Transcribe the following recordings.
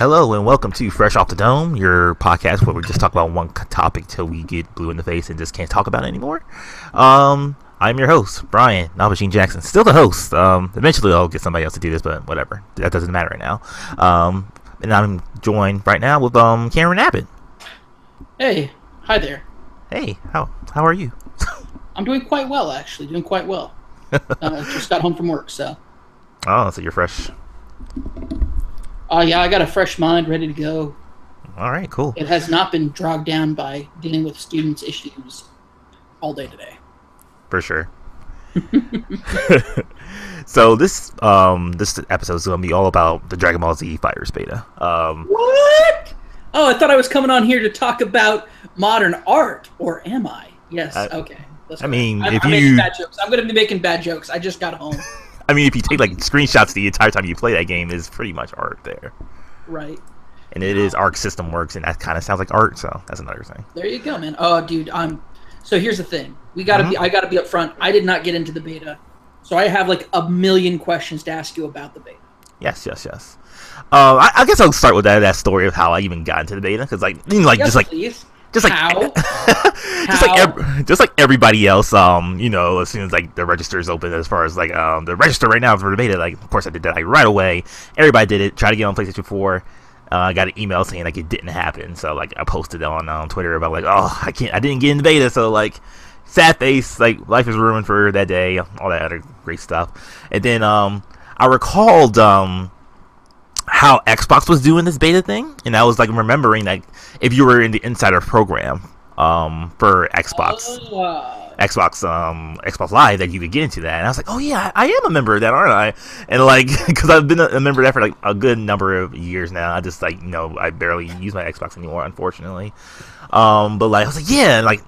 Hello and welcome to Fresh Off the Dome, your podcast where we just talk about one topic till we get blue in the face and just can't talk about it anymore. I'm your host, Brian Nabeshin Jackson. Still the host. Eventually I'll get somebody else to do this, but whatever. That doesn't matter right now. And I'm joined right now with Cameron Abbott. Hey, hi there. Hey, how are you? I'm doing quite well, actually. Doing quite well. Just got home from work, so. Oh, so you're fresh. Yeah, I got a fresh mind, ready to go. All right, cool. It has not been dragged down by dealing with students' issues all day today. For sure. So this episode is going to be all about the Dragon Ball Z FighterZ beta. What? Oh, I thought I was coming on here to talk about modern art, or am I? Yes. Okay. I mean, I'm making bad jokes. I'm going to be making bad jokes. I just got home. I mean, if you take like screenshots the entire time you play that game, is pretty much art there. Right. And it is Arc System Works, and that kind of sounds like art, so that's another thing. There you go, man. Oh, dude, So here's the thing. I gotta be upfront. I did not get into the beta, so I have like a million questions to ask you about the beta. Yes. I guess I'll start with that story of how I even got into the beta, because Please. Just like everybody else, as soon as like the register is open, as far as like the register right now for the beta, like of course I did that like right away. Everybody did it. Tried to get on PlayStation 4. I got an email saying like it didn't happen. So like I posted on Twitter about like, oh, I didn't get in the beta. So like sad face, like life is ruined for that day, all that other great stuff. And then I recalled how Xbox was doing this beta thing, and I was like remembering like if you were in the insider program for Xbox Live, that you could get into that, and I was like, oh yeah, I am a member of that, aren't I? And like because I've been a member of that for like a good number of years now. I just like I barely use my Xbox anymore, unfortunately. But like I was like, yeah, like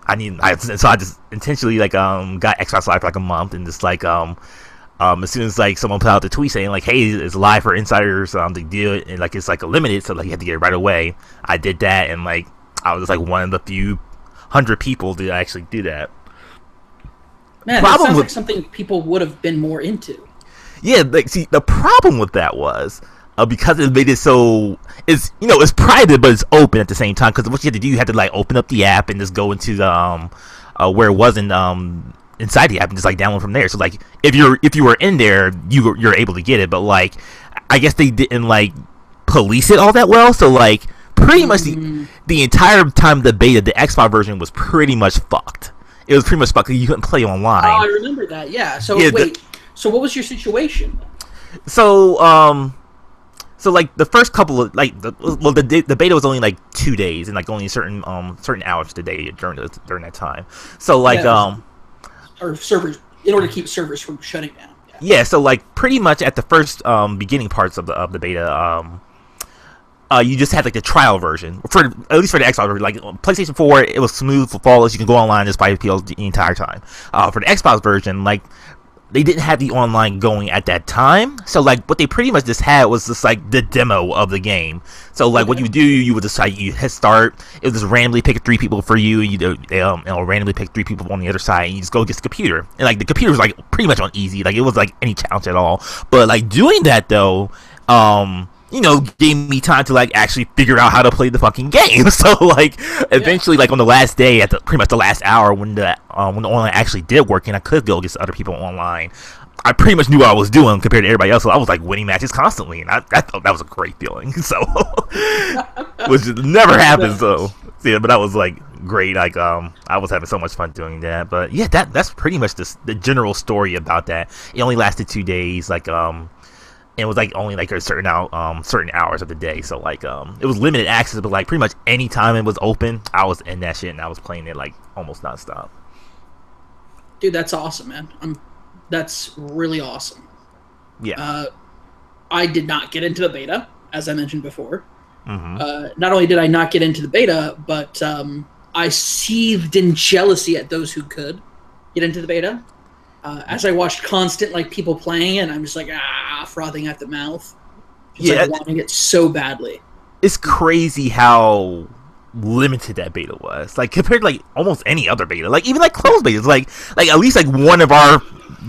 so I just intentionally like got Xbox Live for like a month, and just like as soon as like someone put out the tweet saying like, hey, it's live for insiders, to do it, and like it's like a limited, so like you have to get it right away. I did that, and like I was like one of the few hundred people to actually do that. Man, that sounds like something people would have been more into. Yeah, like see, the problem with that was because it made it so it's private but it's open at the same time. Because what you had to do, you had to like open up the app and just go into the where it wasn't inside the app and just like download from there. So like if you were in there, you're able to get it. But like I guess they didn't like police it all that well. So like pretty much the entire time the beta, the Xbox version was pretty much fucked. It was pretty much fucked. You couldn't play online. Oh, I remember that. Yeah. So yeah, wait. So what was your situation? So like the first couple of like the beta was only like 2 days and like only certain hours of the day during that time. So like or servers, in order to keep servers from shutting down. Yeah. So like pretty much at the first beginning parts of the beta, you just had like the trial version at least for the Xbox version. Like PlayStation 4, it was smooth, flawless. You can go online just buy PL the entire time. For the Xbox version, like they didn't have the online going at that time. So like what they pretty much just had was just like the demo of the game. So like what you do, you would decide you hit start. It would just randomly pick 3 people for you. It'll randomly pick 3 people on the other side, and you just go get the computer. And like the computer was like pretty much on easy. Like it was like any challenge at all. But like doing that though, gave me time to like actually figure out how to play the fucking game. So like eventually, like on the last day, at pretty much the last hour, when the online actually did work and I could go against other people online, I pretty much knew what I was doing compared to everybody else. So I was like winning matches constantly, and I thought that was a great feeling. So which never happened. So yeah, but that was like great. Like I was having so much fun doing that. But yeah, that's pretty much the general story about that. It only lasted 2 days. Like it was like only like a certain hours of the day, so like it was limited access, but like pretty much any time it was open, I was in that shit and I was playing it like almost nonstop. Dude, that's awesome, man. That's really awesome. Yeah. I did not get into the beta, as I mentioned before. Not only did I not get into the beta, but I seethed in jealousy at those who could get into the beta. As I watched constant like people playing it, and I'm just like frothing at the mouth, just like wanting it so badly. It's crazy how limited that beta was, like compared to like almost any other beta, like even like closed betas, like at least like one of our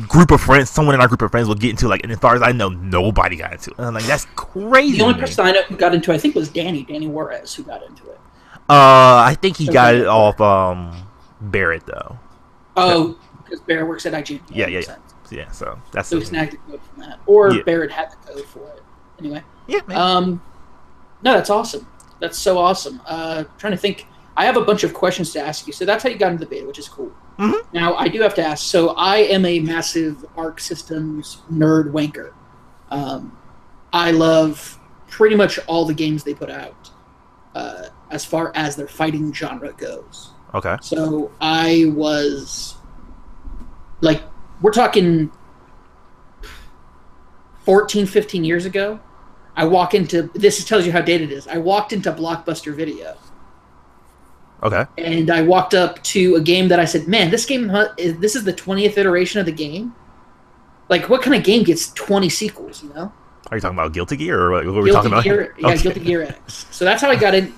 group of friends, someone in our group of friends will get into, like, and as far as I know, nobody got into it. And I'm like, that's crazy. The only person I know who got into it, I think, was Danny Juarez, who got into it. I think he got it off Barrett though. Oh, because Barrett works at IGN. Yeah. So that's so he snagged the code from that, or Barrett had the code for it. Anyway. Yeah. Maybe. No, that's awesome. That's so awesome. Trying to think. I have a bunch of questions to ask you. So that's how you got into the beta, which is cool. Mm-hmm. Now, I do have to ask. So I am a massive Arc Systems nerd wanker. I love pretty much all the games they put out as far as their fighting genre goes. Okay. So I was, like, we're talking 14, 15 years ago. I walk into, this tells you how dated it is. I walked into Blockbuster Video. Okay. And I walked up to a game that I said, man, this game, this is the 20th iteration of the game? Like, what kind of game gets 20 sequels, you know? Are you talking about Guilty Gear, or what were we talking about? Yeah, okay. Guilty Gear X. So that's how I got in,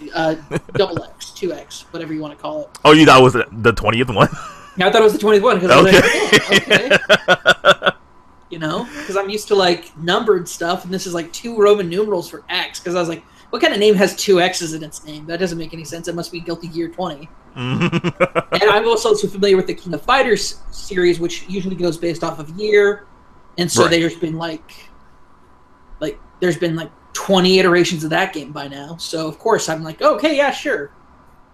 double X, 2X, whatever you want to call it. Oh, you thought it was the 20th one? Yeah, I thought it was the 20th one, because I was like, okay. You know? Because I'm used to, like, numbered stuff, and this is, like, 2 Roman numerals for X, because I was like, what kind of name has 2 X's in its name? That doesn't make any sense. It must be Guilty Gear 20. And I'm also familiar with the King of Fighters series, which usually goes based off of year. And so there's been there's been 20 iterations of that game by now. So of course I'm like, oh, okay, yeah, sure.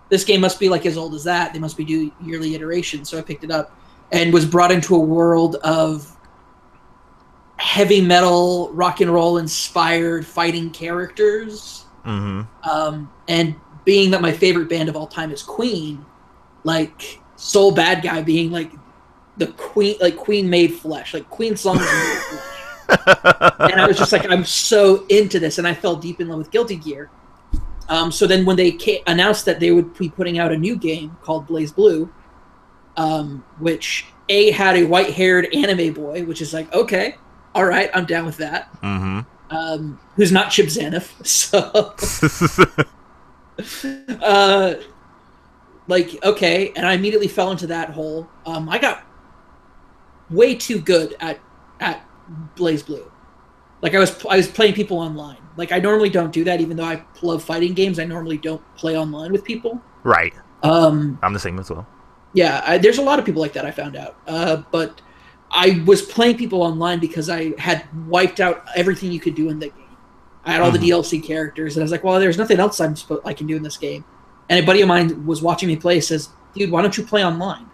This game must be like as old as that. They must be doing yearly iterations. So I picked it up and was brought into a world of heavy metal, rock and roll inspired fighting characters. Mm-hmm. And being that my favorite band of all time is Queen, like Soul Bad Guy being like the Queen, like Queen made flesh, like Queen songs made flesh. And I was just like, I'm so into this, and I fell deep in love with Guilty Gear. So then when they announced that they would be putting out a new game called Blaze Blue, which had a white-haired anime boy, which is like, okay, all right, I'm down with that. Mm-hmm. Who's not Chip Zaniff, so like, okay, and I immediately fell into that hole. I got way too good at Blaze Blue. Like I was playing people online. Like I normally don't do that, even though I love fighting games. I normally don't play online with people. Right. I'm the same as well. Yeah, there's a lot of people like that, I found out. But I was playing people online because I had wiped out everything you could do in the game. I had all the DLC characters, and I was like, well, there's nothing else I can do in this game. And a buddy of mine was watching me play, says, dude, why don't you play online?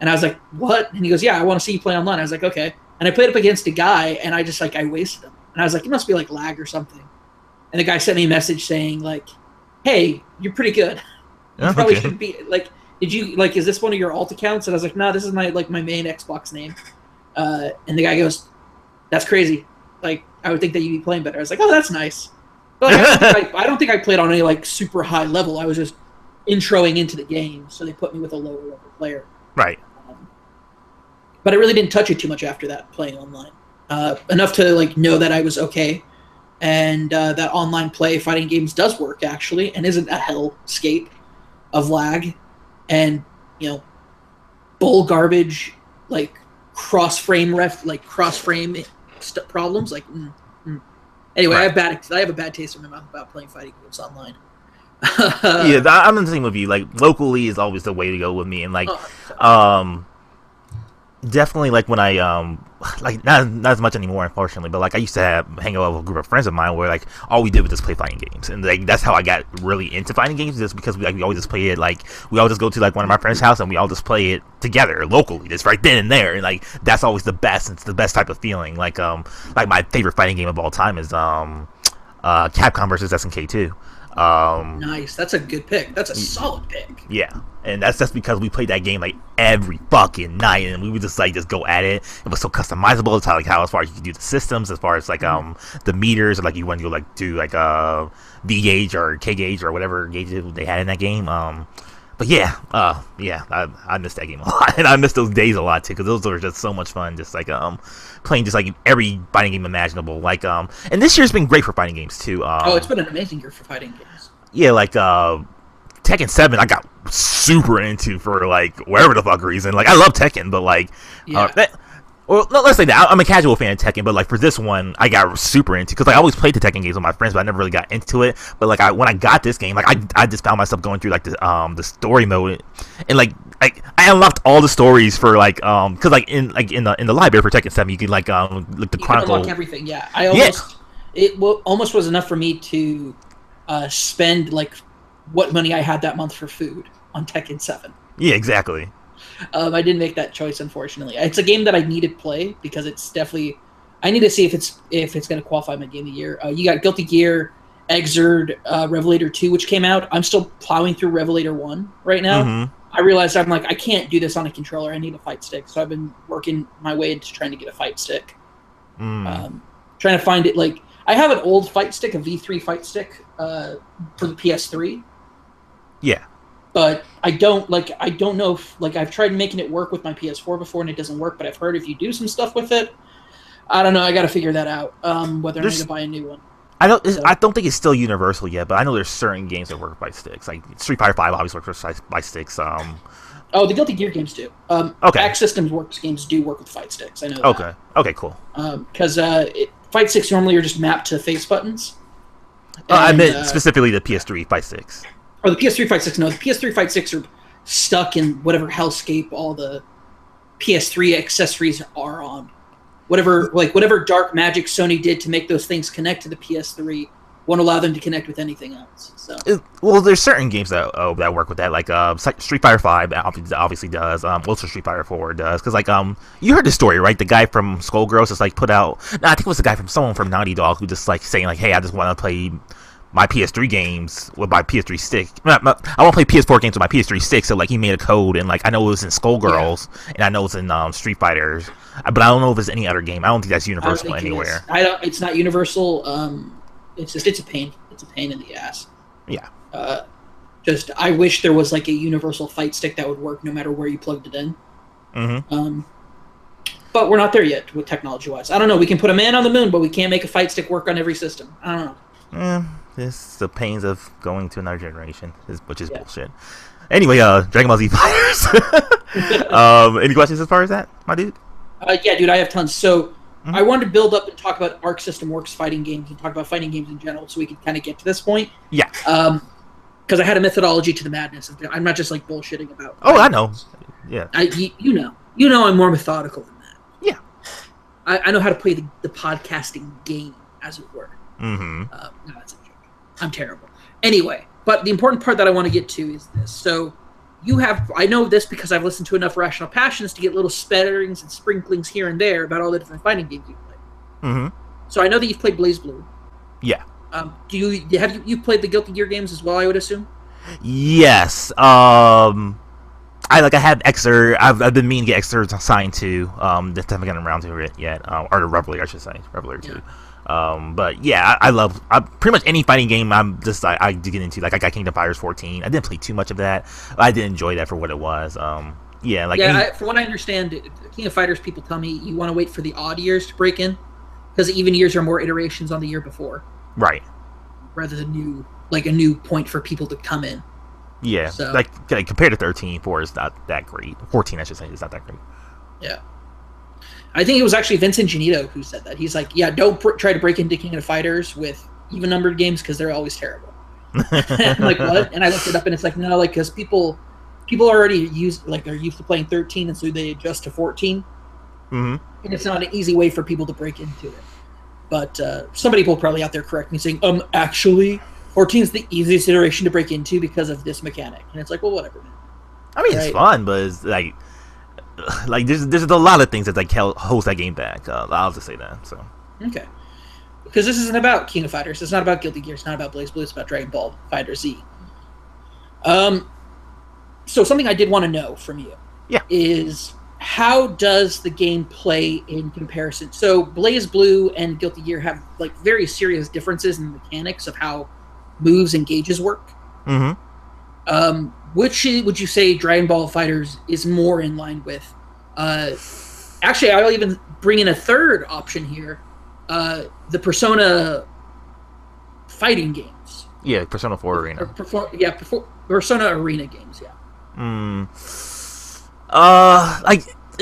And I was like, what? And he goes, yeah, I want to see you play online. I was like, okay. And I played up against a guy, and I just, like, I wasted him. And I was like, it must be, like, lag or something. And the guy sent me a message saying, like, hey, you're pretty good. You probably shouldn't be, like, did you, like, is this one of your alt accounts? And I was like, no, this is my main Xbox name. And the guy goes, that's crazy. Like, I would think that you'd be playing better. I was like, oh, that's nice. But like, I don't think I played on any, like, super high level. I was just introing into the game, so they put me with a lower level player. Right. But I really didn't touch it too much after that, playing online. Enough to, like, know that I was okay. And that online play fighting games does work, actually, and isn't a hellscape of lag. And, you know, bull garbage, like, cross-frame problems. Like, Anyway, right. I have a bad taste in my mouth about playing fighting games online. Yeah, I'm in the same with you. Like, locally is always the way to go with me, and like, definitely like when I like not as much anymore, unfortunately, but like I used to hang out with a group of friends of mine where like all we did was just play fighting games, and like that's how I got really into fighting games, just because we always just play it, like we all just go to like one of my friends' house and we all just play it together locally, just right then and there, and like that's always the best. It's the best type of feeling. Like my favorite fighting game of all time is Capcom versus SNK 2. Nice. That's a good pick. That's a solid pick. Yeah, and that's just because we played that game like every fucking night, and we would just go at it. It was so customizable. It's how as far as you can do the systems, as far as like the meters, or like you want to go like do like V gauge or K gauge or whatever gauge they had in that game. But yeah, I missed that game a lot, and I missed those days a lot too, because those were just so much fun. Just like playing just like every fighting game imaginable. Like and this year's been great for fighting games too. It's been an amazing year for fighting games. Yeah, like Tekken 7, I got super into for like whatever the fuck reason. Like I love Tekken, but like Well, no, let's say that I'm a casual fan of Tekken, but like for this one, I got super into because like, I always played the Tekken games with my friends, but I never really got into it. But like when I got this game, like I just found myself going through like the story mode, and like I unlocked all the stories for like because like in the library for Tekken 7, you can like the chronicle. Unlock everything. Yeah, I almost almost was enough for me to spend like what money I had that month for food on Tekken 7. Yeah, exactly. I didn't make that choice, unfortunately. It's a game that I need to play because it's definitely. I need to see if it's going to qualify my game of the year. You got Guilty Gear, Exerd, Revelator 2, which came out. I'm still plowing through Revelator 1 right now. Mm-hmm. I realized I'm like, I can't do this on a controller. I need a fight stick. So I've been working my way into trying to get a fight stick. Trying to find it. Like I have an old fight stick, a V3 fight stick for the PS3. Yeah. But I don't know if, like, I've tried making it work with my PS4 before and it doesn't work, but I've heard if you do some stuff with it, I don't know, I got to figure that out, whether I need to buy a new one. I don't think it's still universal yet, but I know there's certain games that work by sticks. Like Street Fighter 5 obviously works by sticks. Oh, the Guilty Gear games do. Okay. Back Systems works games do work with fight sticks, I know that. Okay. Okay, cool. Because fight sticks normally are just mapped to face buttons. I meant specifically the PS3 fight sticks. Or the PS3 Fight Sticks. No, the PS3 Fight Sticks are stuck in whatever hellscape all the PS3 accessories are on. Whatever dark magic Sony did to make those things connect to the PS3 won't allow them to connect with anything else. So, well, there's certain games that work with that, like Street Fighter 5 obviously does. Also Street Fighter 4 does, because like you heard the story, right? The guy from Skullgirls just like put out. I think it was the guy someone from Naughty Dog who just like saying like, hey, I just want to play my PS3 games with my PS3 stick. I want to play PS4 games with my PS3 stick, so like he made a code, and like I know it was in Skullgirls, and I know it's in Street Fighters, but I don't know if there's any other game. I don't think that's universal anywhere. It's not universal. It's a pain. It's a pain in the ass. Yeah. I wish there was like a universal fight stick that would work no matter where you plugged it in. Mm-hmm. But we're not there yet with technology-wise. I don't know. We can put a man on the moon, but we can't make a fight stick work on every system. I don't know. It's the pains of going to another generation, which is bullshit. Anyway, Dragon Ball Z FighterZ. Any questions as far as that, my dude? Yeah, dude, I have tons. So I wanted to build up and talk about Arc System Works fighting games and talk about fighting games in general so we could kind of get to this point. Yeah. Because I had a methodology to the madness. I'm not just like bullshitting about. Oh, I know. Yeah. You know I'm more methodical than that. Yeah. I know how to play the podcasting game, as it were. Mm-hmm. No, that's a joke. I'm terrible. Anyway, but the important part that I want to get to is this. So I know this because I've listened to enough Rational Passions to get little spatterings and sprinklings here and there about all the different fighting games you've played. Mm-hmm. So I know that you've played BlazBlue. Yeah. You've played the Guilty Gear games as well, I would assume? Yes. I have Exerd. I've been meaning to get Exerd assigned to. Just haven't gotten around to it yet. Or the Revelator, I should say. Revelator 2. But yeah, I love pretty much any fighting game I do get into. Like I got Kingdom Fighters 14. I didn't play too much of that. I did enjoy that for what it was. From what I understand, King of Fighters people tell me you want to wait for the odd years to break in because even years are more iterations on the year before. Right. Rather than a new point for people to come in. Yeah. So, like compared to 13, 4 is not that great. 14, I should say, is not that great. Yeah. I think it was actually Vincent Genito who said that. He's like, yeah, don't try to break into King of Fighters with even-numbered games because they're always terrible. I'm like, what? And I looked it up, and it's like, no, like, because people are already they're used to playing 13, and so they adjust to 14. Mm-hmm. And it's not an easy way for people to break into it. But some people probably out there correct me saying, actually, 14 is the easiest iteration to break into because of this mechanic. And it's like, well, whatever, man. I mean, it's fun, but it's like there's a lot of things that holds that game back. I'll just say that. So okay, because this isn't about King of Fighters. It's not about Guilty Gear. It's not about BlazBlue. It's about Dragon Ball FighterZ. So something I did want to know from you, is how does the game play in comparison? So BlazBlue and Guilty Gear have like very serious differences in the mechanics of how moves and gauges work. Mm-hmm. Which would you say Dragon Ball FighterZ is more in line with? Actually, I'll even bring in a third option here. The Persona fighting games. Yeah, Persona 4 Arena. Persona Arena games, yeah.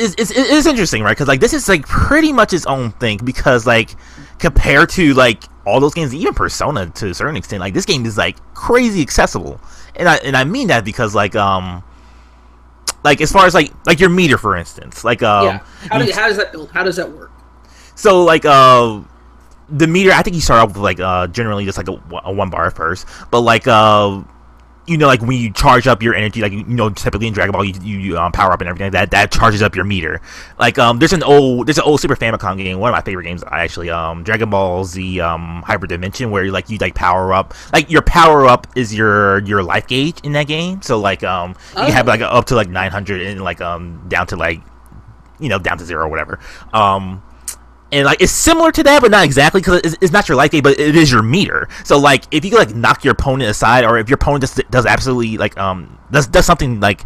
it's interesting, right? Because like this is like pretty much its own thing, because like compared to like all those games, even Persona to a certain extent, like this game is like crazy accessible, and I mean that because like as far as like your meter, for instance, like how does that build? How does that work? So like the meter, I think you start off with like generally just like a 1 bar first, but like you know, like when you charge up your energy, like, you know, typically in Dragon Ball, you power up and everything like that charges up your meter. Like there's an old Super Famicom game, one of my favorite games actually, Dragon Ball Z Hybrid Dimension, where like you like power up, like your power up is your life gauge in that game. So like you have like up to like 900 and like down to like, you know, down to 0 or whatever. And like it's similar to that, but not exactly, because it's not your life gauge, but it is your meter. So like if you like knock your opponent aside, or if your opponent does absolutely like does something like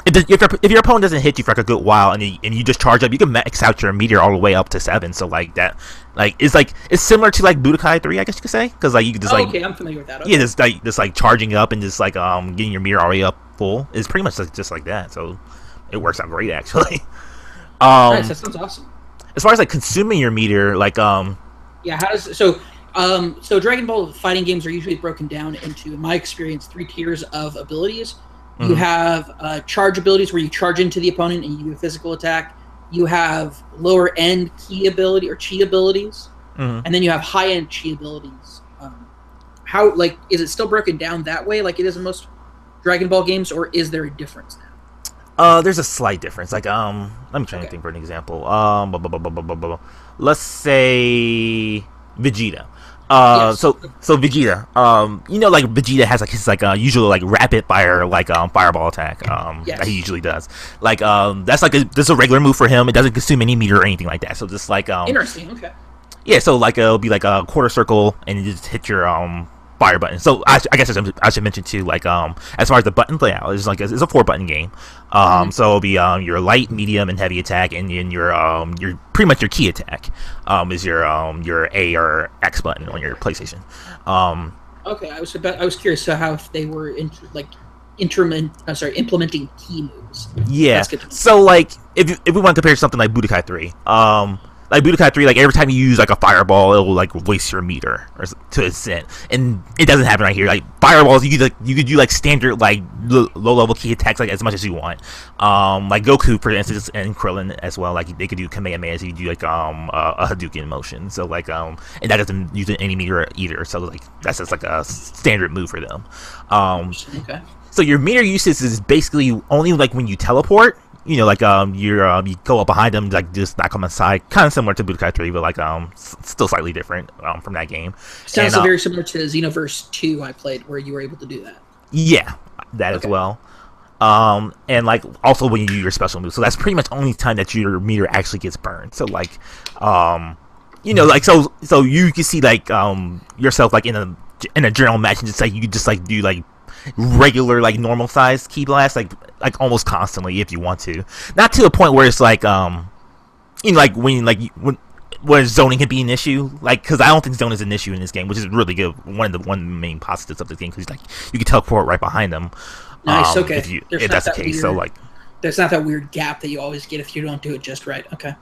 if your opponent doesn't hit you for like a good while, and you just charge up, you can max out your meter all the way up to 7. So like that, like it's similar to like Budokai 3, I guess you could say, because like you can just like, okay, I'm familiar with that. Okay. Yeah, just like charging up and just like getting your meter all the way up full is pretty much just like that. So it works out great actually. Nice, that sounds awesome. As far as like consuming your meter, like how does so Dragon Ball fighting games are usually broken down into, in my experience, 3 tiers of abilities. Mm-hmm. You have charge abilities, where you charge into the opponent and you do a physical attack. You have lower end ki ability or chi abilities, and then you have high end chi abilities. How, like, is it still broken down that way, like it is in most Dragon Ball games, or is there a difference now? There's a slight difference. Like, let me try to think for an example. Let's say Vegeta. Yes. So Vegeta. You know, like Vegeta has like his like usual like rapid fire like fireball attack. Yes. That he usually does. Like that's like that's a regular move for him. It doesn't consume any meter or anything like that. So just like interesting. Okay. Yeah. So like it'll be like a quarter circle, and you just hit your fire button. So I guess I should mention too, like as far as the button layout, it's like it's a 4-button game. So it'll be your light, medium, and heavy attack, and then your pretty much your key attack is your A or X button on your PlayStation. Okay, I was curious so how if they were implementing key moves. Yeah. So like if we want to compare something like Budokai 3, like Budokai 3, like every time you use like a fireball, it will like waste your meter or to an extent, and it doesn't happen right here. Like fireballs, you could do like standard like low level key attacks like as much as you want. Like Goku, for instance, and Krillin as well. Like they could do Kamehameha, so you do like a Hadouken motion. So like and that doesn't use any meter either. So like that's just like a standard move for them. Okay. So your meter usage is basically only like when you teleport. You know, like you go up behind them, like just knock them aside, kind of similar to Budokai 3, but like still slightly different from that game. Sounds very similar to Xenoverse 2 I played, where you were able to do that. Yeah, that as well. And like also when you do your special move, so that's pretty much only time that your meter actually gets burned. So like, you know, like so you can see like yourself like in a general match, and just like you could just like do like regular like normal size key blast like almost constantly if you want to, not to a point where it's like you know, like when zoning can be an issue, like because I don't think zone is an issue in this game, which is really good. One of the main positives of the game, because like you can teleport right behind them. Nice. Okay. If that's the case, weird, so like there's not that weird gap that you always get if you don't do it just right. Okay.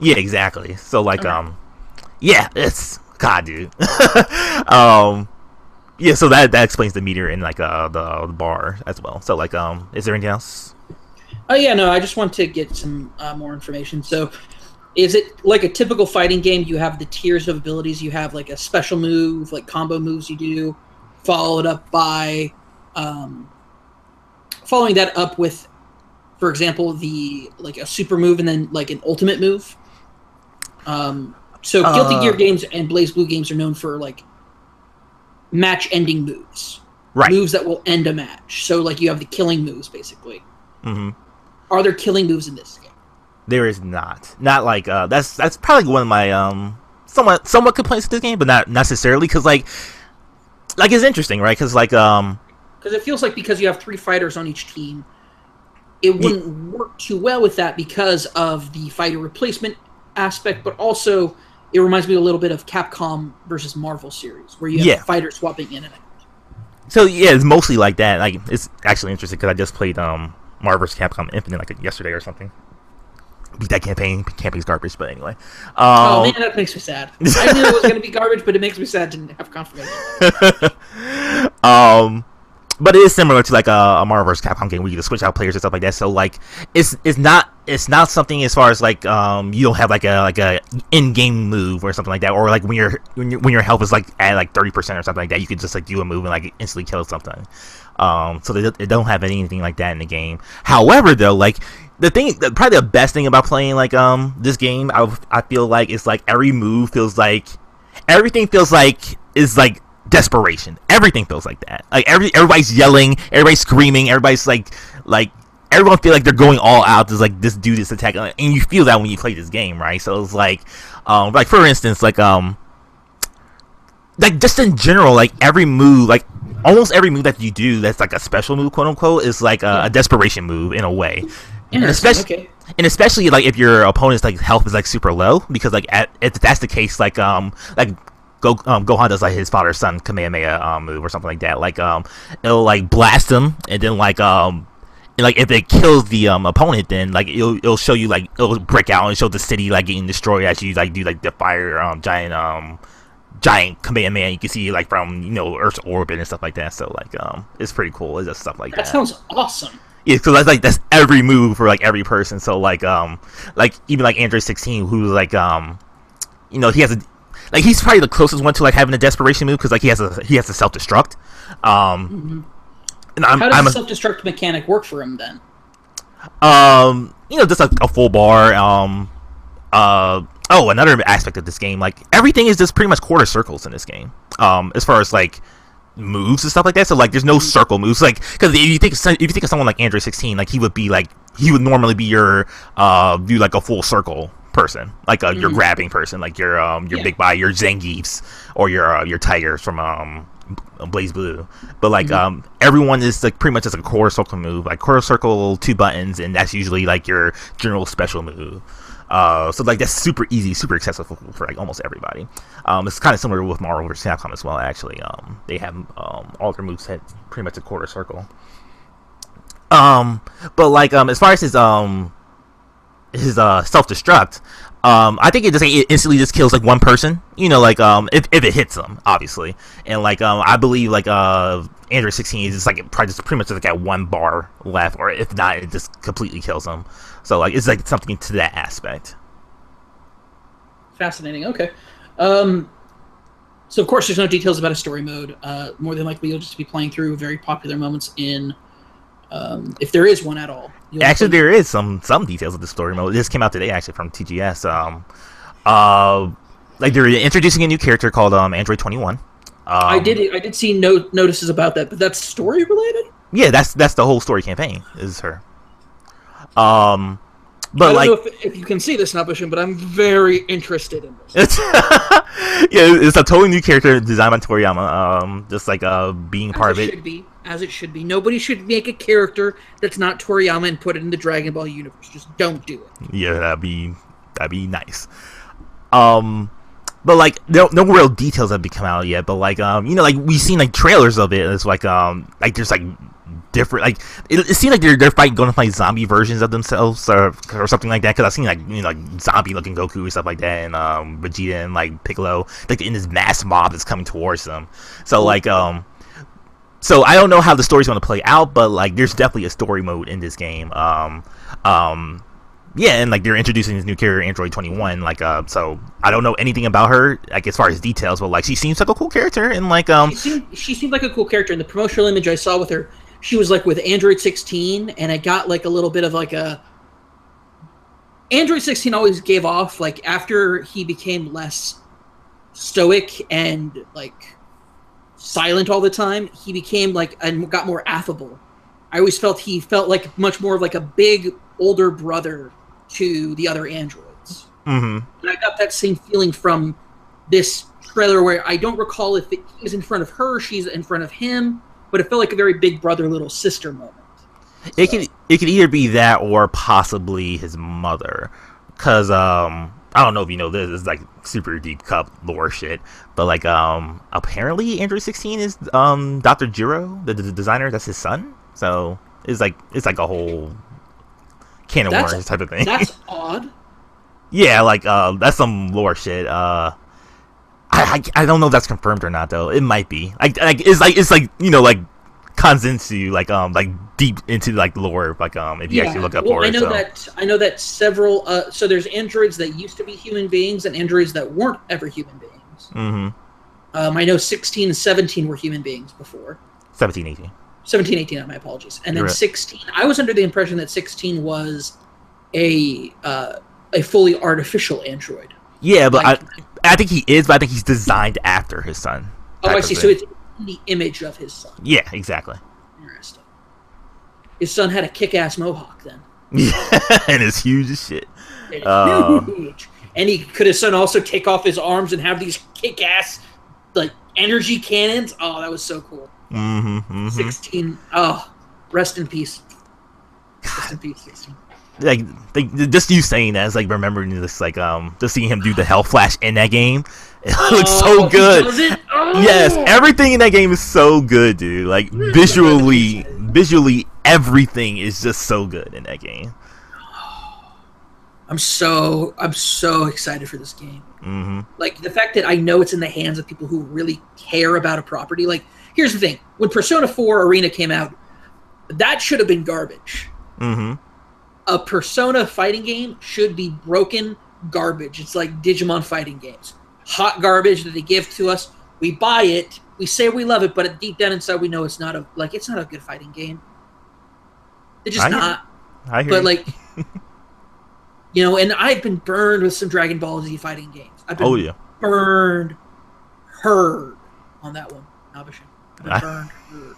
Yeah, exactly. So like yeah, it's God, dude. Yeah, so that explains the meter in like the bar as well. So like is there anything else? Oh yeah, no, I just want to get some more information. So is it like a typical fighting game? You have the tiers of abilities. You have like a special move, like combo moves you do, followed up by following that up with, for example, the like a super move and then like an ultimate move. So Guilty Gear games and BlazBlue games are known for like match-ending moves, right? Moves that will end a match. So, like, you have the killing moves, basically. Mm-hmm. Are there killing moves in this game? There is not. Not like that's probably one of my somewhat complaints with this game, but not necessarily, because like it's interesting, right? Because like because it feels like because you have 3 fighters on each team, it wouldn't work too well with that because of the fighter replacement aspect, but also it reminds me a little bit of Capcom versus Marvel series, where you have fighters swapping in and out. So yeah, it's mostly like that. Like it's actually interesting because I just played Marvel vs. Capcom Infinite like yesterday or something. beat that campaign. Campaign's garbage, but anyway. Oh man, that makes me sad. I knew it was going to be garbage, but it makes me sad to have confirmation. But it is similar to like a Marvel vs. Capcom game where you can switch out players and stuff like that. So like it's not something as far as like you don't have like a in-game move or something like that, or like when your health is like at like 30% or something like that, you can just like do a move and like instantly kill something. So they don't have anything like that in the game. However, though, like probably the best thing about playing like this game, I feel like it's like everything feels like is like desperation. Everything feels like that. Like everybody's yelling, everybody's screaming, everybody's like everyone feel like they're going all out. There's like this dude is attacking, and you feel that when you play this game, right? So it's like for instance, like just in general, like every move, like almost every move that you do that's like a special move, quote unquote, is like a desperation move in a way. And especially like if your opponent's like health is like super low, because like if that's the case, like Gohan does like his father's son Kamehameha move or something like that. Like it'll like blast him, and then like if it kills the opponent, then like it'll show you, like it'll break out and show the city like getting destroyed as you like do like the fire giant Kamehameha. You can see like from Earth's orbit and stuff like that. So like it's pretty cool. It's just stuff like that. That sounds awesome. Yeah, because that's every move for like every person. So like even like Android 16, who's like he has a, like he's probably the closest one to like having a desperation move, because like he has to self-destruct. And how does the self-destruct mechanic work for him then? Just like a full bar. Another aspect of this game, like everything is just pretty much quarter circles in this game. As far as like moves and stuff like that. So like there's no circle moves, like, because if you think of someone like Android 16, like he would normally be your do like a full circle person, like your grabbing person, like your big body, your Zangiefs, or your Tigers from Blaze Blue. But like everyone is like pretty much just a quarter circle move, like quarter circle, 2 buttons, and that's usually like your general special move. So like that's super easy, super accessible for like almost everybody. It's kind of similar with Marvel vs. Capcom as well. Actually, they have all their moves hit pretty much a quarter circle. But like as far as his self-destruct, I think it instantly just kills like one person. Like if it hits them, obviously. And like I believe like Android 16 is just like pretty much just like at 1 bar left, or if not, it just completely kills them. So like it's like something to that aspect. Fascinating. Okay. So of course there's no details about a story mode. More than likely you'll just be playing through very popular moments in, if there is one at all. Actually, there is some details of the story mode. This came out today actually from TGS. Like they're introducing a new character called Android 21. I did see notices about that, but that's story related? Yeah, that's the whole story campaign is her. But I don't know if you can see this, Nabeshin, but I'm very interested in this. It's a totally new character designed by Toriyama. Just like being part of it. As it should be. Nobody should make a character that's not Toriyama and put it in the Dragon Ball universe. Just don't do it. Yeah, that'd be nice. But like no real details have come out yet. But like like we've seen like trailers of it. It's like there's like different, like it seems like they're going to fight zombie versions of themselves or something like that. Because I've seen like zombie looking Goku and stuff like that, and Vegeta and like Piccolo like in this mass mob that's coming towards them. So like so I don't know how the story's going to play out, but like there's definitely a story mode in this game. Yeah, and like they're introducing this new character, Android 21. Like, so I don't know anything about her, like as far as details, but like she seems like a cool character, and like she seemed like a cool character. In the promotional image I saw with her, she was like with Android 16, and I got like a little bit of like a. Android 16 always gave off like after he became less stoic and like silent all the time, he became like and got more affable. I always felt he felt like much more of like a big older brother to the other androids. And I got that same feeling from this trailer, where I don't recall if he's in front of her, she's in front of him, but it felt like a very big brother little sister moment. It could either be that or possibly his mother, because I don't know if you know this, it's like super deep cut lore shit, but like apparently Android 16 is Dr. Jiro, the designer, that's his son. So it's like a whole can of worms type of thing. That's odd. Yeah, like that's some lore shit. I don't know if that's confirmed or not though. It might be. It's like you know like Kanzensu like deep into like lore like if you actually look up for it. I know that several so there's androids that used to be human beings and androids that weren't ever human beings. Mm-hmm. I know 16 and 17 were human beings before. 17, 18. 17, 18, my apologies. And then 16, I was under the impression that 16 was a fully artificial android. Yeah, but like, I think he is, but I think he's designed after his son. Oh, I see. So it's in the image of his son. Yeah, exactly. Interesting. His son had a kick-ass mohawk then. Yeah, and it's huge as shit. Huge. And could his son also take off his arms and have these kick-ass like energy cannons? Oh, that was so cool. 16. Oh, rest in peace. Rest in peace, 16. Like just you saying that is like remembering this like just seeing him do the Hell Flash in that game. It looks so good. Does it? Oh. Yes, everything in that game is so good, dude. Like visually everything is just so good in that game. I'm so excited for this game. Mm-hmm. Like the fact that I know it's in the hands of people who really care about a property. Like here's the thing: when Persona 4 Arena came out, that should have been garbage. Mm-hmm. A Persona fighting game should be broken garbage. It's like Digimon fighting games. Hot garbage that they give to us. We buy it. We say we love it, but deep down inside we know it's not a good fighting game. It's just not. I hear but you. like, you know, and I've been burned with some Dragon Ball Z fighting games. I've been burned, heard on that one. Nabeshin. I've been burned, heard.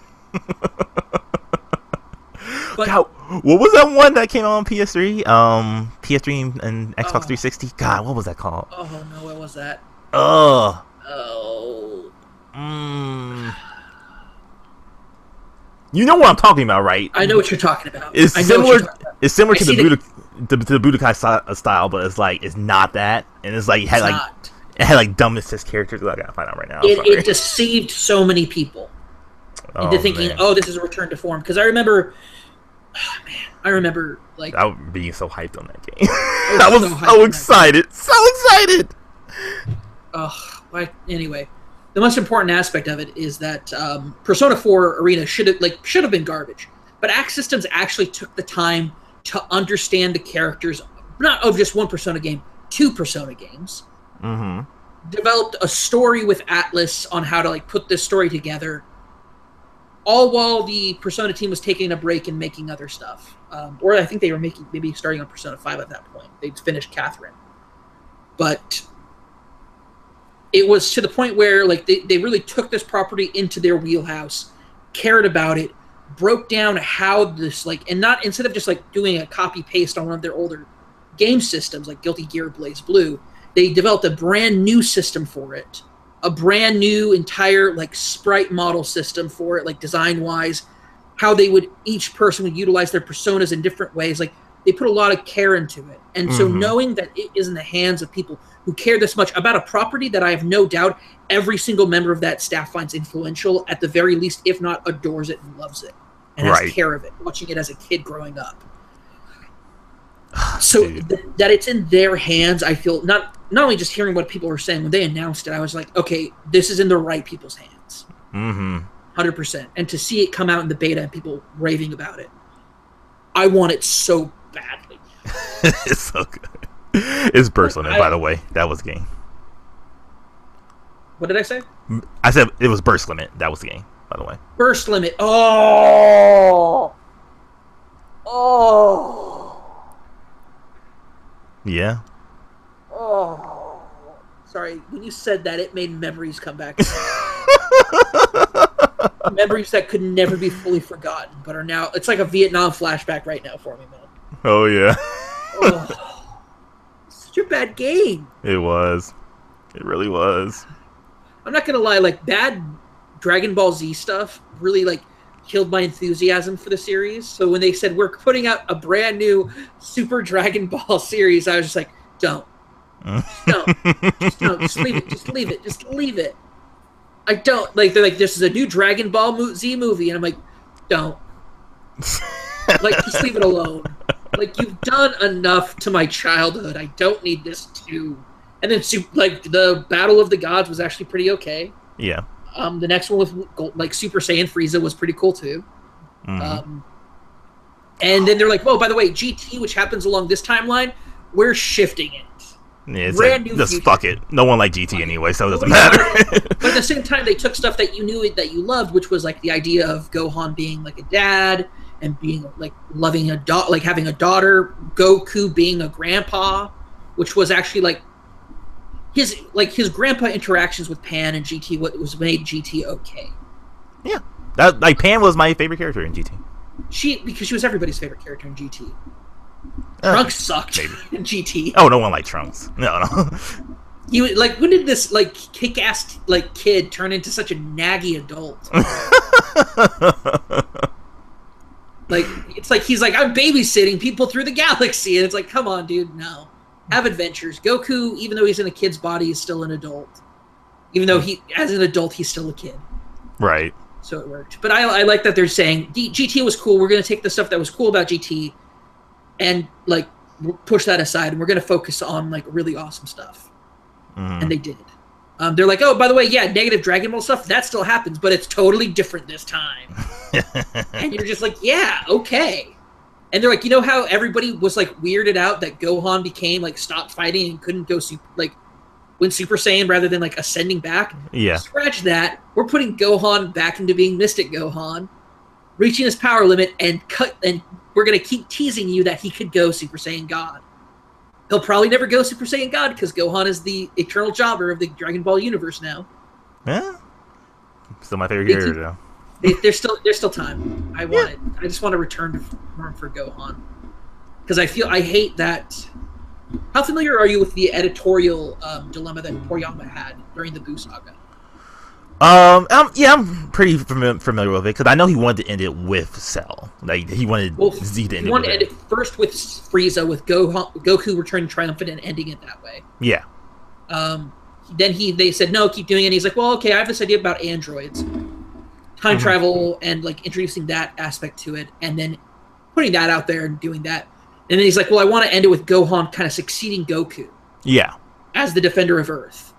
But, God, what was that one that came out on PS3? PS3 and Xbox 360? God, what was that called? Oh no, what was that? Oh. You know what I'm talking about, right? I know what you're talking about. It's similar to the Budokai style, but it's not that. And it's like it had like dumb assist characters that I gotta find out right now. It deceived so many people into thinking, this is a return to form. Because I remember like I was being so hyped on that game. I was so excited. Anyway, the most important aspect of it is that Persona 4 Arena should have been garbage. But Act Systems actually took the time to understand the characters, not of just one Persona game, 2 Persona games. Mm-hmm. Developed a story with Atlas on how to like put this story together. All while the Persona team was taking a break and making other stuff. Or I think they were maybe starting on Persona 5 at that point. They'd finished Catherine. But it was to the point where like they really took this property into their wheelhouse, cared about it, broke down how this like, and not instead of just like doing a copy paste on one of their older game systems like Guilty Gear, Blaze Blue, they developed a brand new system for it. A brand new entire like sprite model system for it, like design wise, how each person would utilize their personas in different ways. Like they put a lot of care into it. And so knowing that it is in the hands of people who care this much about a property that I have no doubt every single member of that staff finds influential, at the very least, if not adores it and loves it and has care of it, watching it as a kid growing up. So that it's in their hands, I feel not only just hearing what people were saying when they announced it, I was like, okay, this is in the right people's hands. 100%. And to see it come out in the beta and people raving about it, I want it so badly. It's so good. It's Burst Limit, by the way. That was the game. What did I say? I said it was Burst Limit. That was the game, by the way. Burst Limit. Oh. Yeah. Oh. Sorry, when you said that, it made memories come back. Memories that could never be fully forgotten, but are now... It's like a Vietnam flashback right now for me, man. Oh, yeah. Such a bad game. It was. It really was. I'm not gonna lie, like, bad Dragon Ball Z stuff really, like, killed my enthusiasm for the series. So when they said, we're putting out a brand new Super Dragon Ball series, I was just like, don't. Just don't. Just leave it. Just leave it. Just leave it. I don't. Like, they're like, this is a new Dragon Ball Z movie. And I'm like, don't. Like, just leave it alone. Like, you've done enough to my childhood. I don't need this too. And then, like, the Battle of the Gods was actually pretty okay. Yeah. The next one with, like, Super Saiyan Frieza was pretty cool, too. Mm-hmm. And then they're like, "Whoa, by the way, GT, which happens along this timeline, we're shifting it. Yeah, it's Brand like, new just future. fuck it. No one liked GT anyway, so it doesn't matter. But at the same time, they took stuff that you knew that you loved, which was like the idea of Gohan being like a dad and being like loving like having a daughter, Goku being a grandpa, which was actually like his grandpa interactions with Pan and GT. What was made GT okay? Yeah, that like Pan was my favorite character in GT. Because she was everybody's favorite character in GT. Trunks sucked in GT. Oh, no one liked Trunks. No. He like, when did this like kick-ass like kid turn into such a naggy adult? Like, it's like he's like, I'm babysitting people through the galaxy, and it's like, come on, dude, no. Have adventures. Goku, even though he's in a kid's body, is still an adult. Even though as an adult, he's still a kid. Right. So it worked. But I like that they're saying GT was cool. We're going to take the stuff that was cool about GT and like push that aside, and we're going to focus on like really awesome stuff. And they did. They're like, oh, by the way, yeah, negative Dragon Ball stuff, that still happens, but it's totally different this time. And you're just like, yeah, okay. And they're like, you know how everybody was like weirded out that Gohan became like stopped fighting and couldn't go went Super Saiyan rather than like ascending back? Yeah. Scratch that. We're putting Gohan back into being Mystic Gohan, reaching his power limit, and we're going to keep teasing you that he could go Super Saiyan God. He'll probably never go Super Saiyan God because Gohan is the eternal jobber of the Dragon Ball universe now. Yeah. Still my favorite character, though. There's still time. I just want to return to form for Gohan. Because I hate that. How familiar are you with the editorial dilemma that Toriyama had during the Buu saga? Yeah, I'm pretty familiar with it because I know he wanted to end it with Cell. Like he wanted Z to end it. He wanted to end it first with Frieza, with Goku returning triumphant and ending it that way. Yeah. Then they said no, keep doing it. And he's like, well, okay, I have this idea about androids, time travel, and like introducing that aspect to it, and then putting that out there and doing that. And then he's like, well, I want to end it with Gohan kind of succeeding Goku. Yeah. As the defender of Earth.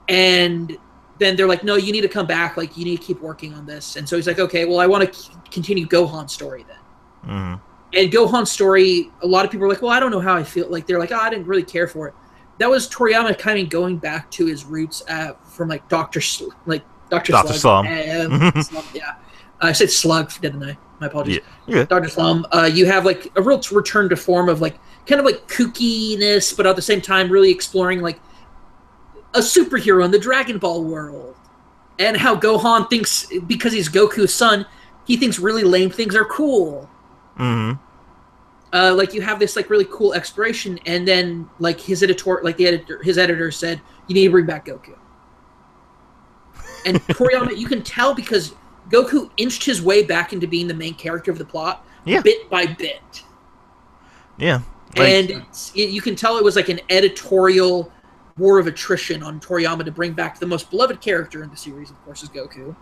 And then they're like, no, you need to come back. Like, you need to keep working on this. And so he's like, okay, well, I want to continue Gohan's story then. And Gohan's story, a lot of people are like, well, I don't know how I feel. Like, they're like, oh, I didn't really care for it. That was Toriyama kind of going back to his roots from like Dr. Slump. Slump, yeah. I said Slug, didn't I? My apologies. Yeah. Dr. Slump. You have like a real return to form of like kind of like kookiness, but at the same time really exploring like a superhero in the Dragon Ball world. And how Gohan thinks, because he's Goku's son, he thinks really lame things are cool. Like you have this like really cool exploration, and then like his editor said, you need to bring back Goku. And Toriyama, you can tell because Goku inched his way back into being the main character of the plot, bit by bit. Yeah. And you can tell it was like an editorial war of attrition on Toriyama to bring back the most beloved character in the series, of course, is Goku.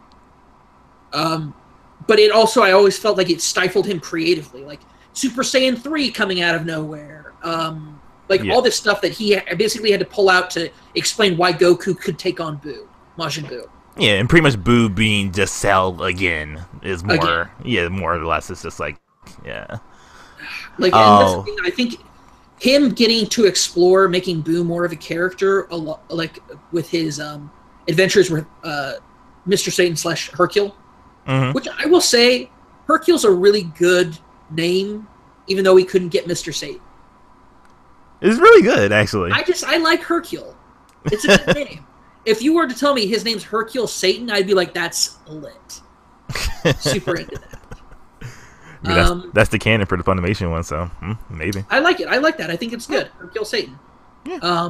But it also, I always felt like it stifled him creatively. Like Super Saiyan 3 coming out of nowhere. All this stuff that he basically had to pull out to explain why Goku could take on Majin Buu. Yeah, and pretty much Buu being just Cell again is more, more or less. It's just like, yeah. Like, and that's the thing, I think him getting to explore making Buu more of a character, like with his adventures with Mr. Satan / Hercule, which I will say, Hercule's a really good name, even though we couldn't get Mr. Satan. It's really good, actually. I like Hercule. It's a good name. If you were to tell me his name's Hercule Satan, I'd be like, that's lit. Super into that. That's the canon for the Funimation one, so maybe. I like it. I like that. I think it's good. Hercule Satan. Yeah.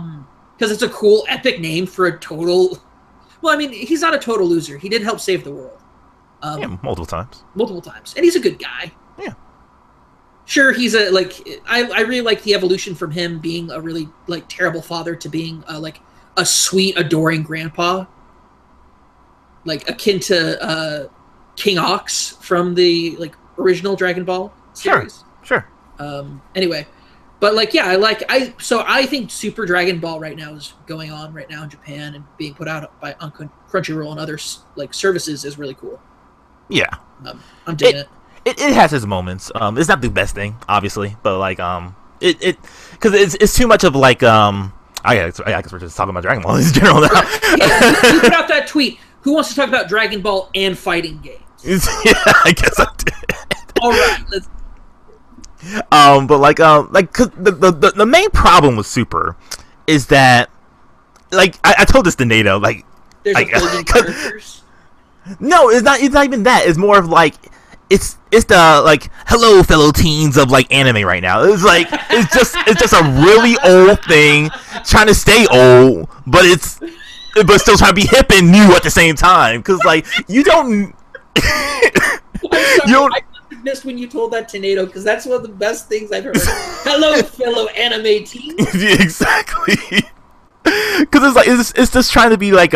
Because it's a cool, epic name for a total... Well, I mean, he's not a total loser. He did help save the world. Multiple times. Multiple times. And he's a good guy. Yeah. Sure, he's a, like... I really like the evolution from him being a really, like, terrible father to being, like, a sweet, adoring grandpa. Like, akin to King Ox from the, like, original Dragon Ball series. Sure. Anyway, but like, yeah, I think Super Dragon Ball right now is going on right now in Japan and being put out on Crunchyroll and other like services is really cool. Yeah, I'm digging it. It has its moments. It's not the best thing, obviously, but like because it's too much of like I guess we're just talking about Dragon Ball in general now. You put out that tweet. Who wants to talk about Dragon Ball and fighting games? Yeah, I guess I did. All right, let's. But cause the main problem with Super is that, like, I told this to NATO, like, there's a billion characters. No, it's not even that. It's more of like, it's the like, hello fellow teens of like anime right now. It's like it's just a really old thing trying to stay old, but still trying to be hip and new at the same time. Because like you don't. I missed when you told that to NATO because that's one of the best things I've heard. Hello, fellow anime teens. Yeah, exactly. Because it's like it's just trying to be like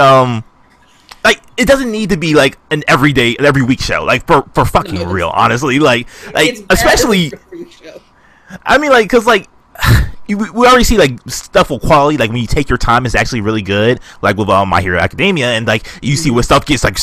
it doesn't need to be like an every week show, like for fucking real, honestly, like especially. I mean, like, because like we already see like stuff with quality, like when you take your time, it's actually really good, like with My Hero Academia, and like you see what stuff gets like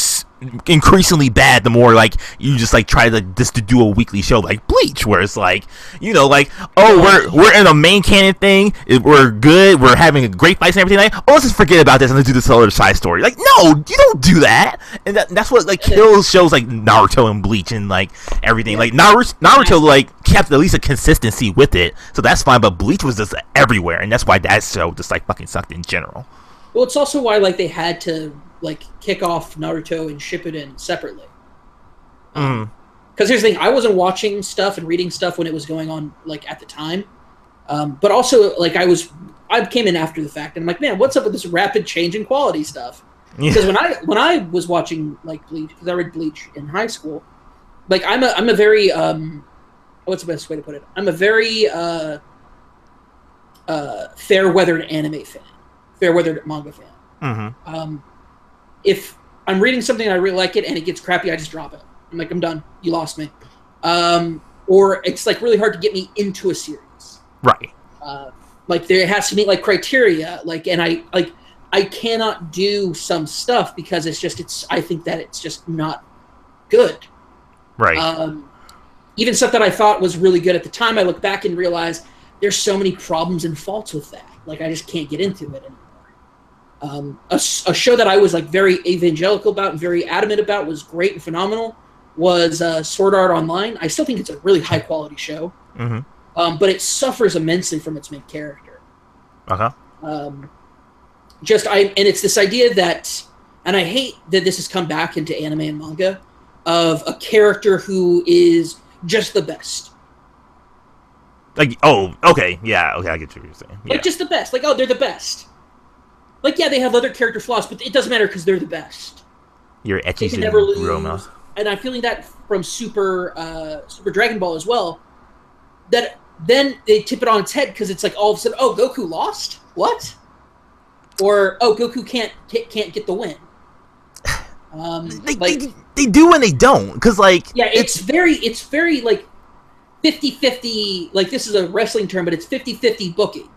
increasingly bad the more like you just like try to just to do a weekly show like Bleach, where it's like, you know, like, oh, we're in a main canon thing, we're good, we're having a great fights and everything, like, oh, let's just forget about this and let's do this other side story. Like, no, you don't do that. And that's what like kills shows like Naruto and Bleach and like everything. Like Naruto like kept at least a consistency with it, so that's fine, but Bleach was just everywhere, and that's why that show just like fucking sucked in general. Well, it's also why like they had to like kick off Naruto and Shippuden separately. Because here's the thing, I wasn't watching stuff and reading stuff when it was going on like at the time, but also like I came in after the fact and I'm like, man, what's up with this rapid change in quality stuff? Because when I was watching like Bleach, because I read Bleach in high school, like I'm a very what's the best way to put it? I'm a very fair-weathered anime fan, fair-weathered manga fan. If I'm reading something and I really like it and it gets crappy, I just drop it. I'm like, I'm done. You lost me. Or it's like really hard to get me into a series. Right. Like there has to be like criteria. Like, and I cannot do some stuff because I think that it's just not good. Right. Even stuff that I thought was really good at the time, I look back and realize there's so many problems and faults with that. Like I just can't get into it anymore. A show that I was like very evangelical about and very adamant about, was great and phenomenal, was Sword Art Online. I still think it's a really high quality show, but it suffers immensely from its main character. And it's this idea that, and I hate that this has come back into anime and manga, of a character who is just the best. Like, oh, okay, yeah, okay, I get what you're saying. Yeah. Like just the best. Like, oh, they're the best. Like, yeah, they have other character flaws, but it doesn't matter because they're the best. You're etchy and never lose. Roma. And I'm feeling that from Super Dragon Ball as well. That then they tip it on its head because it's like all of a sudden, oh, Goku lost? What? Or, oh, Goku can't get the win. They do and they don't, because like, yeah, it's very like 50-50. Like, this is a wrestling term, but it's 50-50 booking.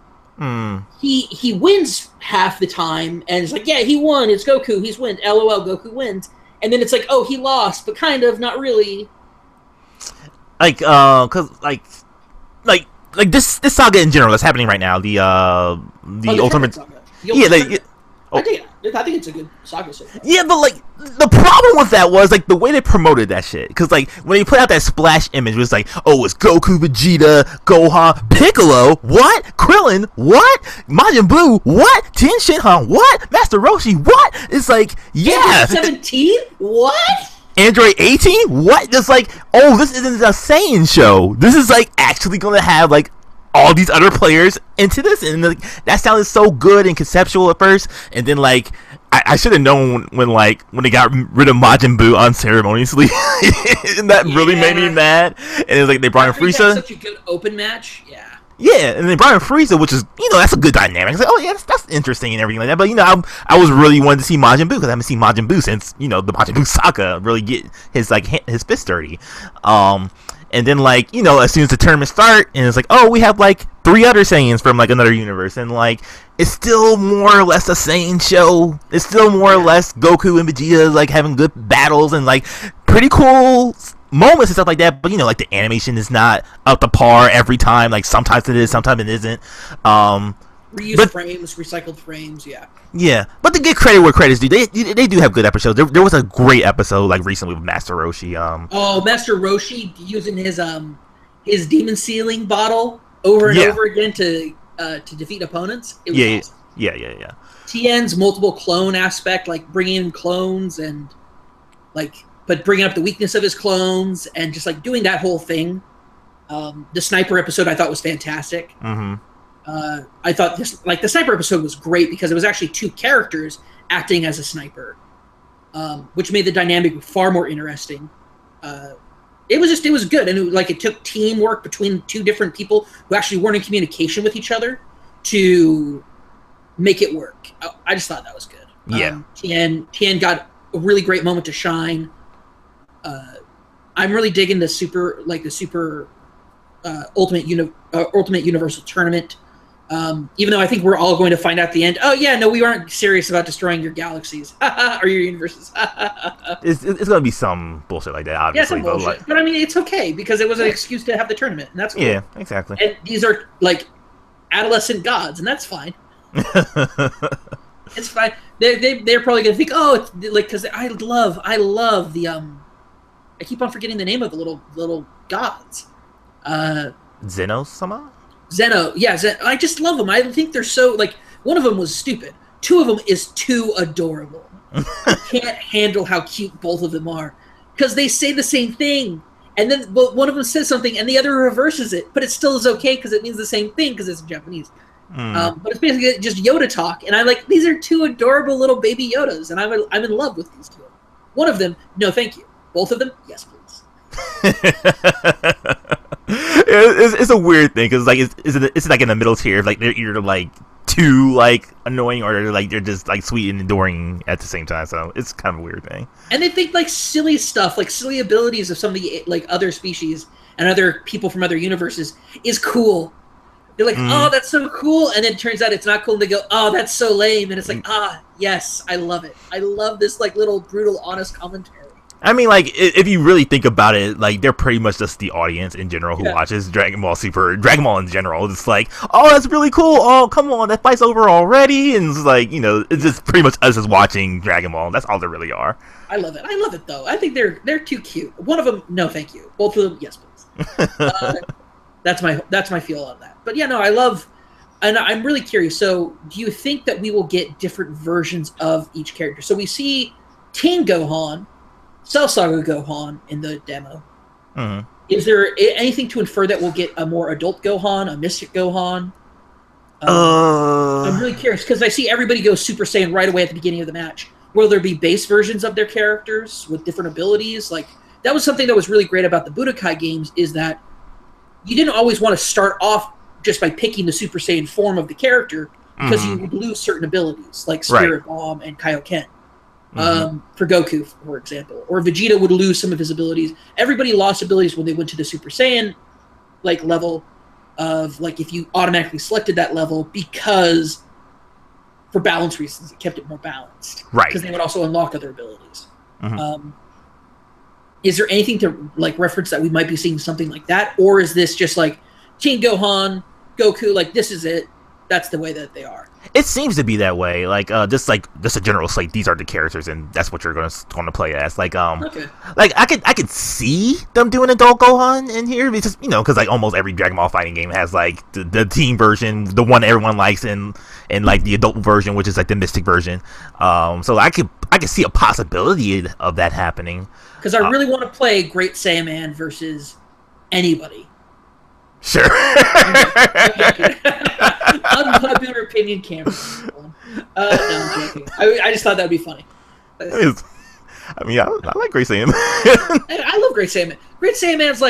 He wins half the time, and it's like, yeah, he won. It's Goku. He's win. LOL. Goku wins. And then it's like, oh, he lost, but kind of not really. Like, cause like this saga in general that's happening right now. The Ultimate Saga. Oh. I think it's a good saga so far. Yeah, but like the problem with that was like the way they promoted that shit. Because like when they put out that splash image, it was like, oh, it's Goku, Vegeta, Gohan, Piccolo, what? Krillin, what? Majin Buu, what? Ten Shinhan, what? Master Roshi, what? It's like, yeah. 17? What? Android 18? What? It's like, oh, this isn't a Saiyan show. This is like actually gonna have like all these other players into this, and like, that sounded so good and conceptual at first, and then like I should have known when they got rid of Majin Buu unceremoniously, and that really made me mad. And it was like they brought in Frieza. Such a good open match, yeah. Yeah, and then Brian Frieza, which is, that's a good dynamic. It's like, oh yeah, that's interesting and everything like that. But I was really wanting to see Majin Buu because I haven't seen Majin Buu since the Majin Buu saga really get his fist dirty. And then as soon as the tournament start, and it's like, oh, we have 3 other Saiyans from another universe, and it's still more or less a Saiyan show. It's still more or less Goku and Vegeta having good battles and pretty cool moments and stuff like that, but the animation is not up to par every time. Sometimes it is, sometimes it isn't. Reused frames, recycled frames, yeah. But to get credit where credit's due, they do have good episodes. There was a great episode recently with Master Roshi. Master Roshi using his demon sealing bottle over and over again to defeat opponents. It was awesome. Yeah. Tien's multiple clone aspect, bringing in clones and but bringing up the weakness of his clones and just doing that whole thing. The sniper episode I thought was fantastic. Mm-hmm. I thought the sniper episode was great because it was actually 2 characters acting as a sniper, which made the dynamic far more interesting. It was good, and it took teamwork between 2 different people who actually weren't in communication with each other to make it work. I just thought that was good. Yeah. Tien got a really great moment to shine. I'm really digging the super ultimate universal tournament. Even though I think we're all going to find out at the end, oh yeah, no, we aren't serious about destroying your galaxies or your universes. It's going to be some bullshit like that, obviously. Yeah, bullshit. But I mean, it's okay because it was an excuse to have the tournament, and that's cool. Yeah, exactly. And these are adolescent gods, and that's fine. It's fine. They're probably going to think, oh, it's because I love the I keep on forgetting the name of the little gods. Zeno-sama? Zeno, yeah, I just love them. I think they're so one of them was stupid. 2 of them is too adorable. I can't handle how cute both of them are because they say the same thing, and then one of them says something and the other reverses it, but it still is okay because it means the same thing because it's in Japanese. But it's basically just Yoda talk, and these are 2 adorable little baby Yodas, and I'm in love with these 2. One of them, no, thank you. Both of them, yes, please. It's a weird thing because it's in the middle tier. They're either too annoying or they're just sweet and adoring at the same time. So it's kind of a weird thing. And they think silly stuff, silly abilities of some of the other species and other people from other universes is cool. They're oh, that's so cool, and then it turns out it's not cool. And they go, oh, that's so lame, and it's yes, I love it. I love this little brutal, honest commentary. I mean, if you really think about it, they're pretty much just the audience in general who watches Dragon Ball in general. It's oh, that's really cool. Oh, come on, that fight's over already. And it's it's just pretty much us just watching Dragon Ball. That's all they really are. I love it, though. I think they're too cute. One of them, no, thank you. Both of them, yes, please. That's my feel on that. But yeah, no, I love, and I'm really curious. So, do you think that we will get different versions of each character? So we see Teen Gohan, Cell Saga Gohan in the demo. Mm-hmm. Is there anything to infer that we'll get a more adult Gohan, a Mystic Gohan? I'm really curious because I see everybody go Super Saiyan right away at the beginning of the match. Will there be base versions of their characters with different abilities? That was something that was really great about the Budokai games is that you didn't always want to start off just by picking the Super Saiyan form of the character because you would lose certain abilities like Spirit Bomb and Kaioken. For Goku, for example, or Vegeta would lose some of his abilities. Everybody lost abilities when they went to the Super Saiyan level of if you automatically selected that level because for balance reasons it kept it more balanced, right? Because they would also unlock other abilities. Is there anything to reference that we might be seeing something like that, or is this just Teen Gohan, Goku, this is it? That's the way that they are. It seems to be that way. Just a general these are the characters, and that's what you're going to play as. Okay. I could see them doing adult Gohan in here because because almost every Dragon Ball fighting game has the teen version, the one everyone likes, and the adult version, which is the Mystic version. So I could see a possibility of that happening. Because I really want to play Great Saiyaman versus anybody. Sure. Unpopular opinion, Cameron. No, I'm joking. I just thought that would be funny. I like Great Saiyaman. I love Great Saiyaman. Great Saiyaman's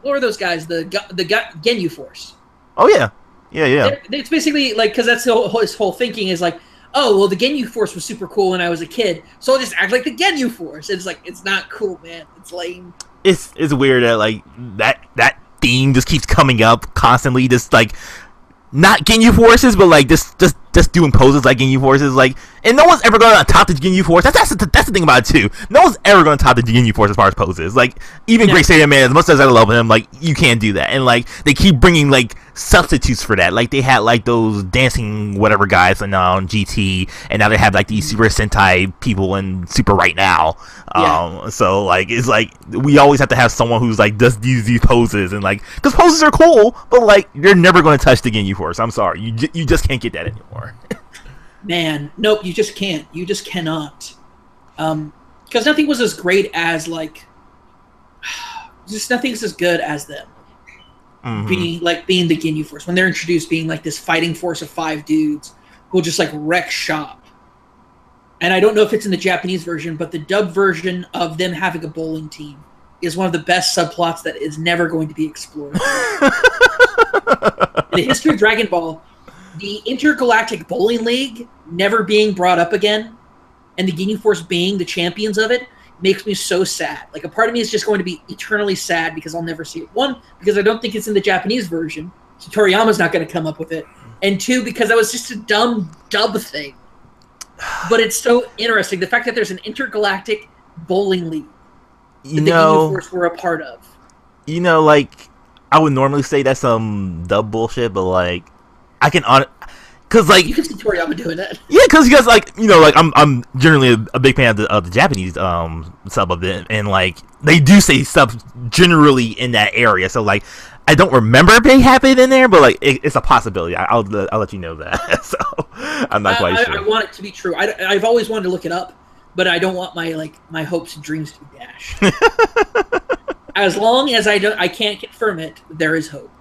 what are those guys? The Ginyu Force. Oh yeah, yeah. It's basically like, because that's his whole thinking is like, oh well, the Ginyu Force was super cool when I was a kid, so I'll just act like the Ginyu Force. It's like, it's not cool, man. It's lame. It's weird that like that theme just keeps coming up constantly. Just like, not Ginyu Forces, but like just doing poses like Ginyu Forces, like, and no one's ever going to top the Ginyu Force. That's the thing about it too. No one's ever going to top the Ginyu Force as far as poses. Like, even Great Saiyan Man, as much as I love him, like, you can't do that. And like, they keep bringing like substitutes for that. Like, they had like those dancing whatever guys on GT, and now they have like these Super Sentai people in Super right now. So like, it's like we always have to have someone who's like does these poses, and like, because poses are cool, but like, you're never going to touch the Ginyu Force. I'm sorry, you just can't get that anymore. Man, nope, you just can't. You just cannot. Because nothing was as great as, like, just nothing's as good as them. Being the Ginyu Force. When they're introduced, being like this fighting force of 5 dudes who'll just, like, wreck shop. And I don't know if it's in the Japanese version, but the dub version of them having a bowling team is one of the best subplots that is never going to be explored. In the history of Dragon Ball, the Intergalactic Bowling League never being brought up again, and the Ginyu Force being the champions of it, makes me so sad. Like, a part of me is just going to be eternally sad because I'll never see it. 1, because I don't think it's in the Japanese version, so Toriyama's not going to come up with it. And 2, because that was just a dumb dub thing. But it's so interesting. The fact that there's an Intergalactic Bowling League that the Ginyu Force were a part of. You know, like, I would normally say that's some dub bullshit, but like, I can because like, you can see Toriyama doing that. Yeah, because like, you know, like, I'm generally a big fan of the Japanese sub of it, and like, they do say stuff generally in that area. So like, I don't remember it being happening in there, but like, it's a possibility. I'll let you know that. So I'm not quite sure. I want it to be true. I've always wanted to look it up, but I don't want my hopes and dreams to be dashed. As long as I can't confirm it, there is hope.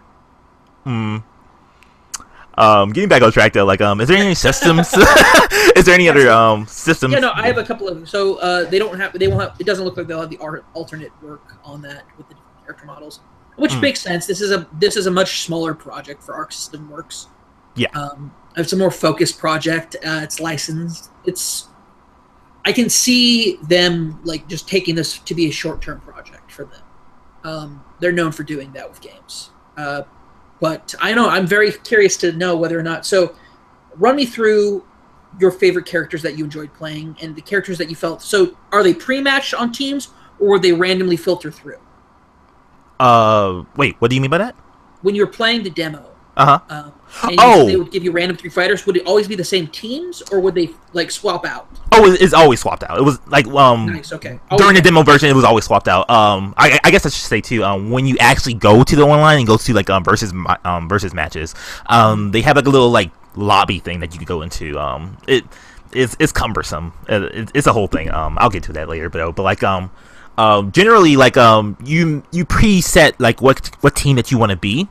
Getting back on track though, like, is there any systems? Is there any other systems? Yeah, no, I have a couple of them. So they won't have. It doesn't look like they'll have the alternate work on that with the different character models, which makes sense. This is a much smaller project for Arc System Works. Yeah. It's a more focused project. It's licensed. I can see them like just taking this to be a short-term project for them. They're known for doing that with games. But I know I'm very curious to know whether or not. So, run me through your favorite characters that you enjoyed playing and the characters that you felt. So, are they pre-matched on teams or were they randomly filtered through? Wait, what do you mean by that? When you're playing the demo, and they would give you random 3 fighters. Would it always be the same teams, or would they like swap out? Oh, it's always swapped out. It was like nice. Okay. During the demo version, it was always swapped out. I guess I should say too. When you actually go to the online and go to like versus matches, they have like a little like lobby thing that you can go into. It's cumbersome. It's a whole thing. I'll get to that later, but like generally like you preset like what team that you want to be.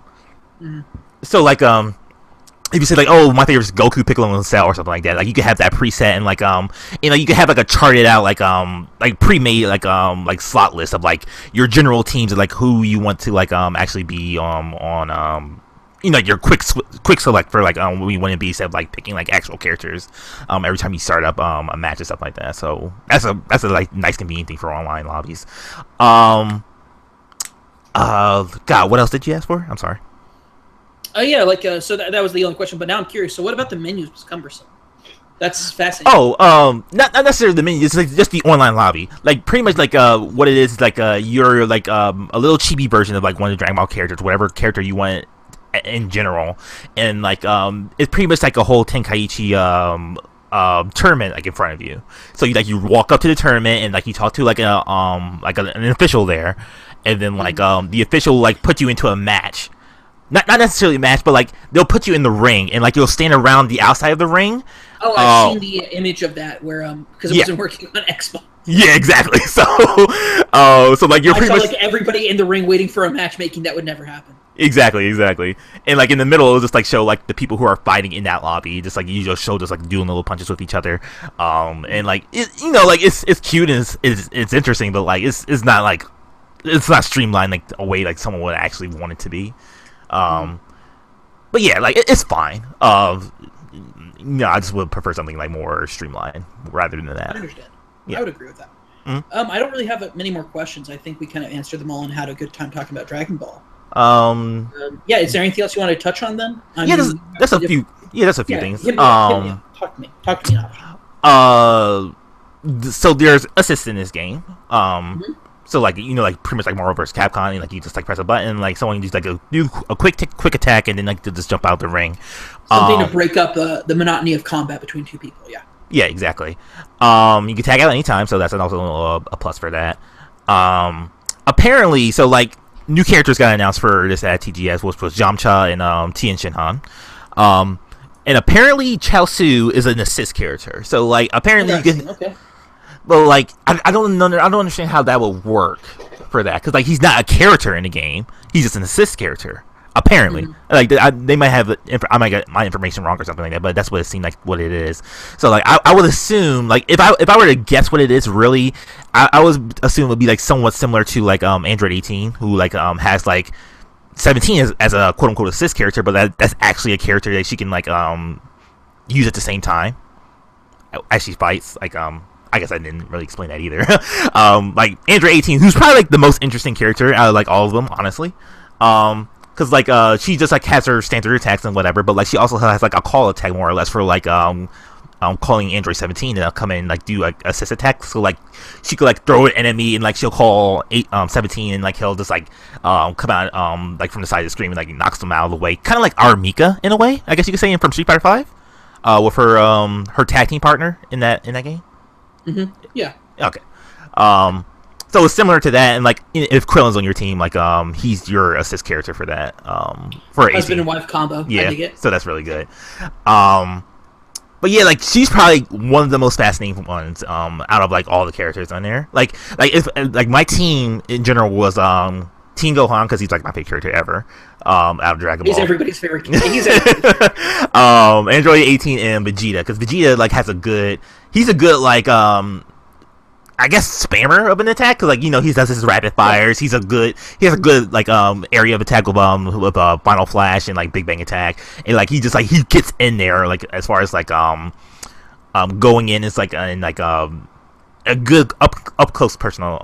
So like if you say like, oh, my favorite is Goku, Piccolo, and Cell or something like that, like you can have that preset, and like you know, you can have like a charted out like pre-made like slot list of like your general teams and like who you want to like actually be on you know, your quick select for like what you want to be, instead of like picking like actual characters every time you start up a match and stuff like that. So that's a like nice convenient thing for online lobbies. God, what else did you ask for? I'm sorry. Yeah, like so that was the only question. But now I'm curious. So what about the menus was cumbersome? That's fascinating. Oh, not necessarily the menu. It's like just the online lobby. Like pretty much like what it is like you're like a little chibi version of like one of the Dragon Ball characters, whatever character you want in general, and like it's pretty much like a whole Tenkaichi tournament like in front of you. So you walk up to the tournament and like you talk to like an official there, and then like the official like put you into a match. Not necessarily a match, but like they'll put you in the ring and like you'll stand around the outside of the ring. Oh, I've seen the image of that where because it wasn't working on Xbox. Yeah, exactly. So so like you're pretty much like everybody in the ring waiting for a matchmaking that would never happen. Exactly. And like in the middle, it'll just like show like the people who are fighting in that lobby. Just like you just show just like doing little punches with each other. And like you know, like it's cute and it's interesting, but like it's not like it's not streamlined like a way like someone would actually want it to be. But yeah, like it's fine. I just would prefer something like more streamlined rather than that. I understand. Yeah. I would agree with that. I don't really have many more questions. I think we kind of answered them all and had a good time talking about Dragon Ball. Yeah, is there anything else you want to touch on then? That's a few. Yeah, that's a few things. Talk to me now. So there's assists in this game. So like like pretty much like Marvel vs. Capcom, and like you just like press a button, like someone just like do a quick attack, and then like to just jump out the ring. Something to break up the monotony of combat between two people. Yeah. Yeah, exactly. You can tag out anytime, so that's also a plus for that. Apparently, so like new characters got announced for this at TGS, which was Yamcha and Tien Shinhan. And apparently Chaozu is an assist character. So like apparently you can. Okay. But like I don't understand how that would work for that, because like he's not a character in the game. He's just an assist character. Apparently, like they might have, I might get my information wrong or something like that, but that's what it seemed like what it is. So like I would assume, like if I were to guess what it is, really, I would assume it would be like somewhat similar to like Android 18, who like has like 17 as a quote unquote assist character, but that's actually a character that she can like use at the same time as she fights. Like I guess I didn't really explain that either. Like Android 18, who's probably like the most interesting character out of like all of them, honestly. Because like she just like has her standard attacks and whatever, but like she also has like a call attack more or less for like calling Android 17 and come in and like do like assist attacks. So like she could like throw an enemy and like she'll call 17 and like he'll just like come out like from the side of the screen and like knocks them out of the way, kind of like our Mika in a way, I guess you could say, from Street Fighter 5 with her tag team partner in that game. Yeah. Okay. So it's similar to that, and like if Krillin's on your team, like he's your assist character for that. For husband and wife combo. Yeah. So that's really good. But yeah, like she's probably one of the most fascinating ones out of like all the characters on there. Like if like my team in general was Team Gohan, because he's like my favorite character ever. Out of Dragon Ball. He's everybody's favorite character. He's everybody's favorite. Android 18 and Vegeta, because Vegeta like has a good like I guess spammer of an attack, because like he does his rapid fires. He has a good like area of attack with Final Flash and like Big Bang Attack, and like he gets in there, like as far as like going in, it's like in like a good up close and personal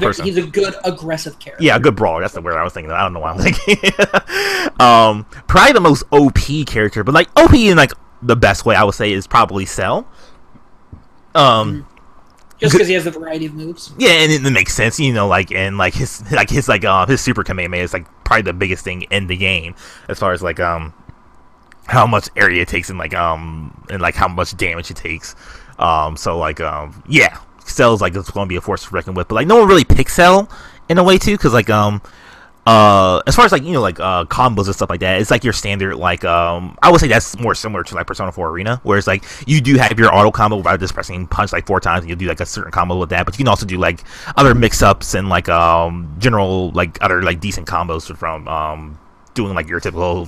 person. He's a good aggressive character. Yeah, a good brawler. That's the word I was thinking of. I don't know why I'm thinking. Probably the most OP character, but like OP in like the best way I would say is probably Cell. Just because he has a variety of moves. Yeah, and it makes sense, like, and like his super Kamehameha is like probably the biggest thing in the game as far as like how much area it takes and like how much damage it takes. So like yeah, Cell's like it's going to be a force to reckon with, but like no one really picks Cell in a way too, because like as far as like combos and stuff like that, it's like your standard like I would say that's more similar to like Persona 4 Arena, where it's like you do have your auto combo without just pressing punch like 4 times, and you'll do like a certain combo with that, but you can also do like other mix-ups and like general like other like decent combos from doing like your typical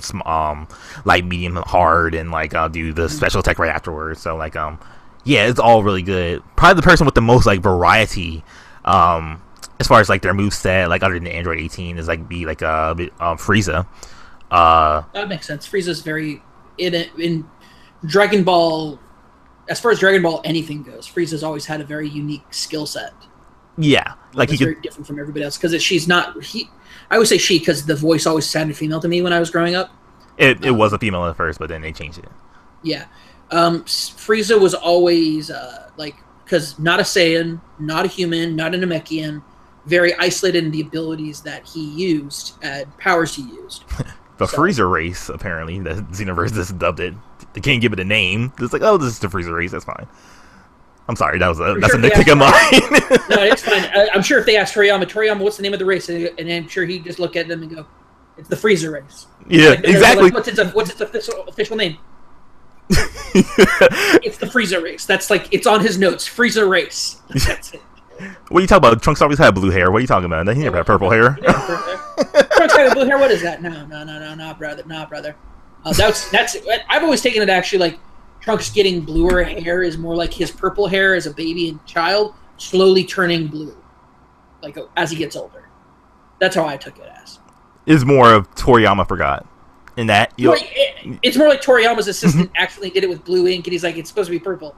light, medium, hard, and like do the special attack right afterwards. So like yeah, it's all really good. Probably the person with the most like variety as far as like their moveset, like other than Android 18, is like Frieza. That makes sense. Frieza's very in Dragon Ball. As far as Dragon Ball anything goes, Frieza's always had a very unique skill set. Yeah, like he's very different from everybody else, because she's not. I would say she, because the voice always sounded female to me when I was growing up. It was a female at first, but then they changed it. Yeah, Frieza was always like, because not a Saiyan, not a human, not a Namekian. Very isolated in the abilities that he used and powers he used. The Freezer race, apparently, the Xenoverse just dubbed it. They can't give it a name. It's like, oh, this is the Freezer race. That's fine. I'm sorry, that's a nitpick of mine. No, it's fine. I'm sure if they asked Toriyama, what's the name of the race? And I'm sure he'd just look at them and go, it's the Freezer race. Yeah, like, exactly. Like, what's its official name? It's the Freezer race. That's like, it's on his notes. Freezer race. That's it. What are you talking about? Trunks always had blue hair. What are you talking about? He never had purple hair. Trunks had blue hair. What is that? No, brother. That's. I've always taken it actually like Trunks getting bluer hair is more like his purple hair as a baby and child slowly turning blue. like as he gets older. That's how I took it as. Is more of Toriyama forgot in that. It's more like Toriyama's assistant actually did it with blue ink, and he's like, it's supposed to be purple.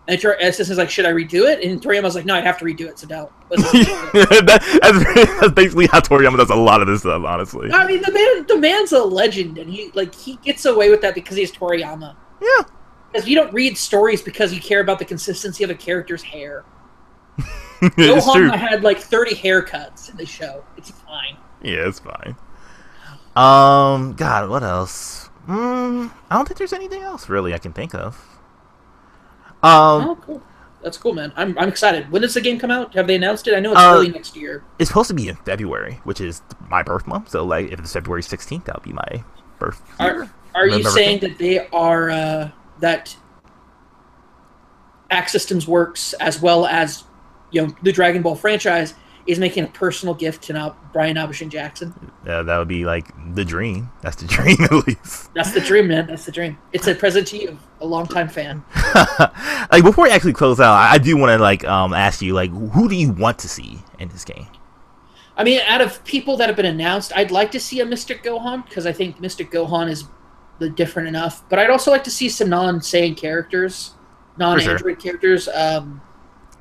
And assistant's like, should I redo it? And Toriyama's like, no, I'd have to redo it, so don't. That's basically how Toriyama does a lot of this stuff, honestly. I mean, the man's a legend, and he gets away with that because he's Toriyama. Yeah. Because you don't read stories because you care about the consistency of a character's hair. Gohan had like 30 haircuts in the show. It's fine. Yeah, it's fine. God, what else? I don't think there's anything else really I can think of. Oh, cool. That's cool, man. I'm excited. When does the game come out? Have they announced it? I know it's early next year. It's supposed to be in February, which is my birth month. So, like, if it's February 16th, that'll be my birth year. Are you saying that they are that Act Systems Works, as well as the Dragon Ball franchise, is making a personal gift to Brian Nabeshin Jackson? That would be like the dream. That's the dream, at least. That's the dream, man. That's the dream. It's a present to you, a longtime fan. Like, before we actually close out, I do want to ask you, like, who do you want to see in this game? I mean, out of people that have been announced, I'd like to see a Mystic Gohan, because I think Mystic Gohan is different enough. But I'd also like to see some non-Saiyan characters, non-Android characters.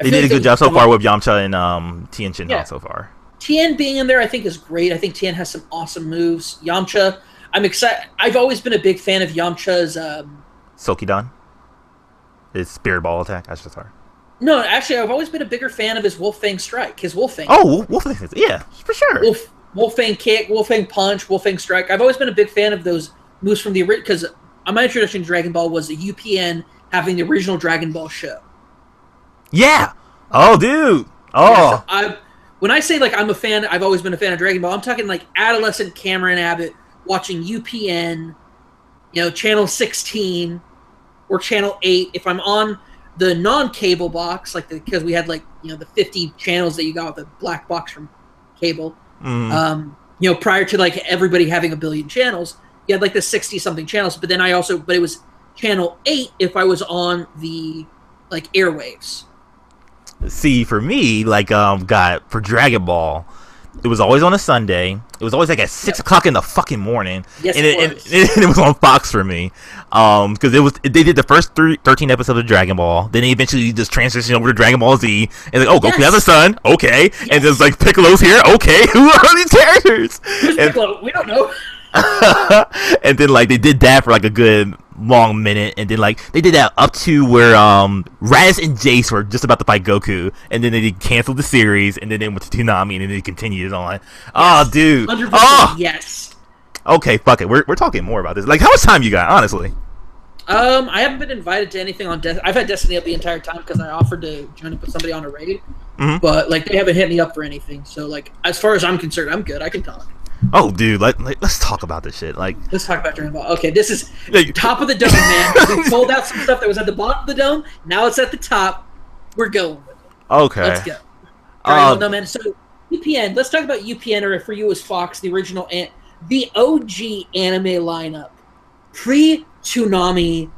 They did a good job so far with Yamcha and Tien Shinhan so far. Tien being in there, I think, is great. I think Tien has some awesome moves. Yamcha, I'm excited. I've always been a big fan of Yamcha's... Sokidan? His Spirit Ball attack? That's just hard. No, actually, I've always been a bigger fan of his Wolfang Strike. His Wolfang. Oh, Wolfang, yeah, for sure. Wolfang Kick, Wolfang Punch, Wolfang Strike. I've always been a big fan of those moves from the original... Because my introduction to Dragon Ball was the UPN having the original Dragon Ball show. Yeah. Oh, dude. Oh. Yeah, so when I say I'm a fan, I've always been a fan of Dragon Ball. I'm talking like adolescent Cameron Abbott watching UPN, channel 16 or channel 8. If I'm on the non-cable box, because we had the 50 channels that you got with the black box from cable. Prior to everybody having a billion channels, you had the 60-something channels. But then but it was channel 8 if I was on the airwaves. See, for me, for Dragon Ball, it was always on a Sunday. It was always at 6 o'clock in the fucking morning. Yes, and it was on Fox for me. Because they did the first 13 episodes of Dragon Ball. Then they eventually just transitioned over to Dragon Ball Z. And Goku has a son. Okay. Yes. And there's Piccolo's here. Okay. Who are these characters? Piccolo? We don't know. And then they did that for a good long minute, and then they did that up to where Raditz and Jace were just about to fight Goku, and then they canceled the series, and then they went to Toonami, and then they continued on. Yes. Oh, dude. 100%. Oh, yes. Okay, fuck it. We're talking more about this. How much time you got, honestly? I haven't been invited to anything on Destiny. I've had Destiny up the entire time because I offered to join up with somebody on a raid, but they haven't hit me up for anything. So as far as I'm concerned, I'm good. I can talk. Oh, dude, let's talk about this shit. Let's talk about Dragon Ball. Okay, this is top of the dome, man. We pulled out some stuff that was at the bottom of the dome. Now it's at the top. We're going with it. Okay. Let's go. Dragon Ball, man. So, UPN. Let's talk about UPN, or for you as Fox, the original, the OG anime lineup. Pre-Toonami,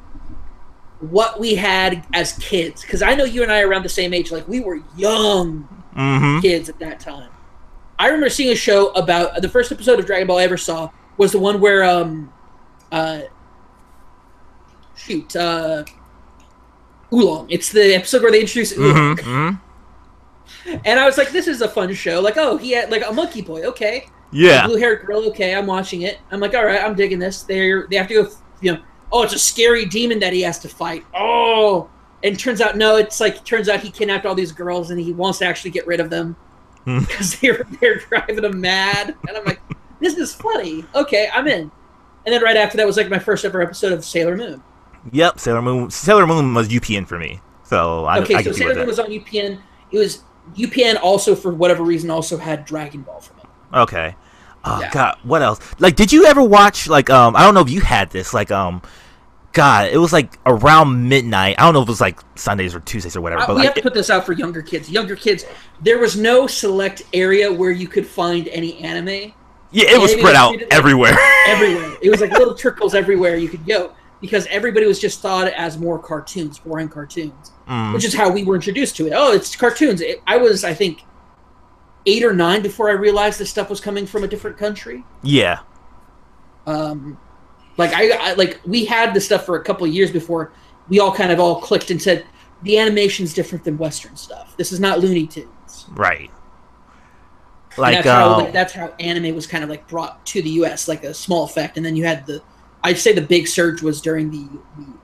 what we had as kids. Because I know you and I are around the same age. We were young kids at that time. I remember seeing a show about the first episode of Dragon Ball I ever saw was the one where Oolong. It's the episode where they introduce Oolong. And I was like, this is a fun show. He had a monkey boy, okay. Yeah. Blue-haired girl, okay, I'm watching it. I'm all right, I'm digging this. They have to go, it's a scary demon that he has to fight. Oh, and turns out turns out he kidnapped all these girls and he wants to actually get rid of them. Because they're driving him mad, and I'm like, this is funny. Okay, I'm in. And then right after that was my first ever episode of Sailor Moon. Yep, Sailor Moon. Sailor Moon was UPN for me, so I so Sailor Moon was on UPN. It was UPN also for whatever reason also had Dragon Ball for me. Okay. God, what else? Did you ever watch I don't know if you had this God, it was around midnight. I don't know if it was Sundays or Tuesdays or whatever. But we have to put this out for younger kids. Younger kids, there was no select area where you could find any anime. Yeah, it was spread out everywhere. Everywhere. It was little trickles everywhere you could go because everybody was just thought as more cartoons, boring cartoons, which is how we were introduced to it. Oh, it's cartoons. I was, I think, 8 or 9 before I realized this stuff was coming from a different country. Yeah. Like I like we had this stuff for a couple of years before we all kind of all clicked and said the animation's different than Western stuff. This is not Looney Tunes. Right. Like that's how anime was kind of like brought to the U.S. like a small effect, and then you had I'd say the big surge was during the